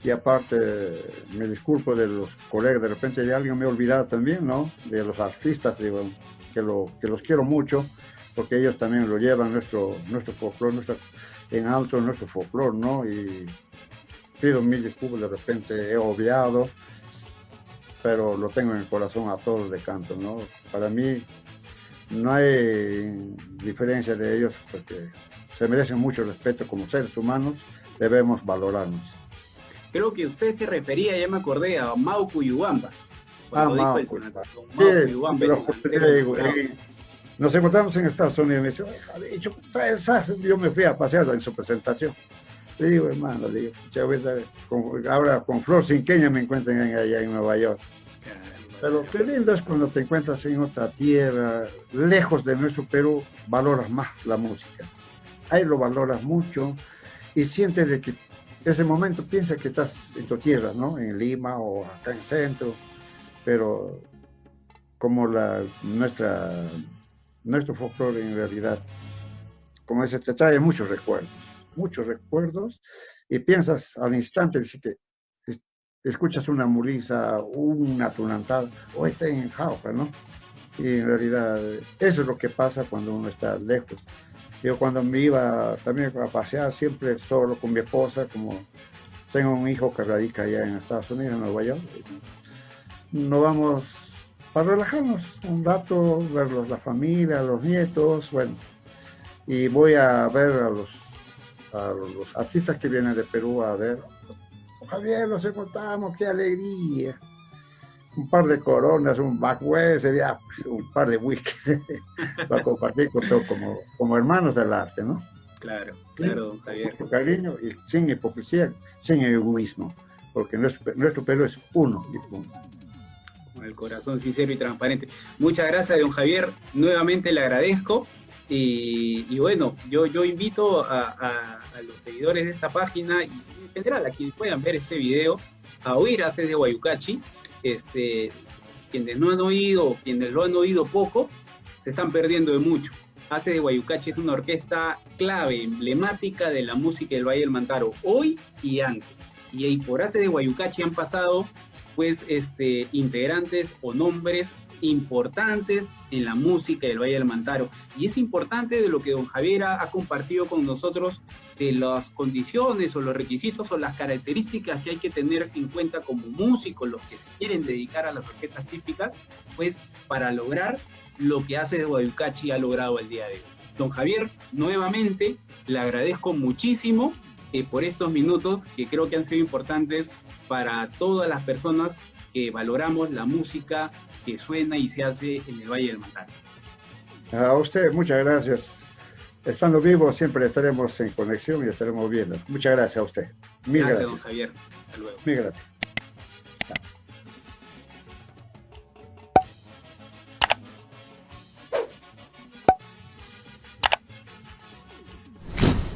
y aparte me disculpo de los colegas, de repente de alguien me he olvidado también, ¿no? De los artistas, digo, que los quiero mucho, porque ellos también lo llevan nuestro folclore, en alto nuestro folclore, ¿no? Y pido mil disculpas, de repente he obviado, pero lo tengo en el corazón a todos de canto, ¿no? Para mí no hay diferencia de ellos, porque se merecen mucho respeto como seres humanos, debemos valorarnos. Creo que usted se refería, ya me acordé, a Maucu Yubamba. Maucu. Nos encontramos en Estados Unidos y me dice, Javier, trae el sax. Yo me fui a pasear en su presentación. Le digo, hermano, ahora con Flor Cinqueña me encuentran allá en Nueva York. Pero qué lindo es cuando te encuentras en otra tierra, lejos de nuestro Perú, valoras más la música. Ahí lo valoras mucho y sientes de que ese momento piensas que estás en tu tierra, ¿no? En Lima o acá en el centro, pero como nuestro folclore en realidad, como dice, te trae muchos recuerdos, y piensas al instante, dice que escuchas una murisa, una tunantada, o está en Jauja, ¿no? Y en realidad eso es lo que pasa cuando uno está lejos. Yo cuando me iba también a pasear, siempre solo con mi esposa, como tengo un hijo que radica allá en Estados Unidos, en Nueva York, nos vamos para relajarnos un rato, ver la familia, los nietos, bueno, y voy a ver a los artistas que vienen de Perú a ver. Javier, nos encontramos, qué alegría. Un par de coronas, un backwest, un par de whiskies para compartir con todos como hermanos del arte, ¿no? Claro, Javier. Con cariño y sin hipocresía, sin egoísmo, porque nuestro Perú es uno y punto. con el corazón sincero y transparente. Muchas gracias, don Javier, nuevamente le agradezco. Y bueno, yo invito a los seguidores de esta página y en general a quienes puedan ver este video a oír Haces de Guayucachi. Quienes no han oído o quienes lo han oído poco se están perdiendo de mucho. Haces de Guayucachi es una orquesta clave, emblemática de la música del Valle del Mantaro, hoy y antes. Y por Haces de Guayucachi han pasado pues integrantes o nombres importantes en la música del Valle del Mantaro. Y es importante de lo que don Javier ha compartido con nosotros, de las condiciones o los requisitos o las características que hay que tener en cuenta como músicos, los que se quieren dedicar a las orquestas típicas, pues para lograr lo que Haces de Guayucachi ha logrado el día de hoy. Don Javier, nuevamente le agradezco muchísimo por estos minutos que creo que han sido importantes para todas las personas que valoramos la música que suena y se hace en el Valle del Mantaro. A usted, muchas gracias. Estando vivos siempre estaremos en conexión y estaremos viendo. Muchas gracias a usted. Mil gracias. Don Javier. Hasta luego. Mil gracias.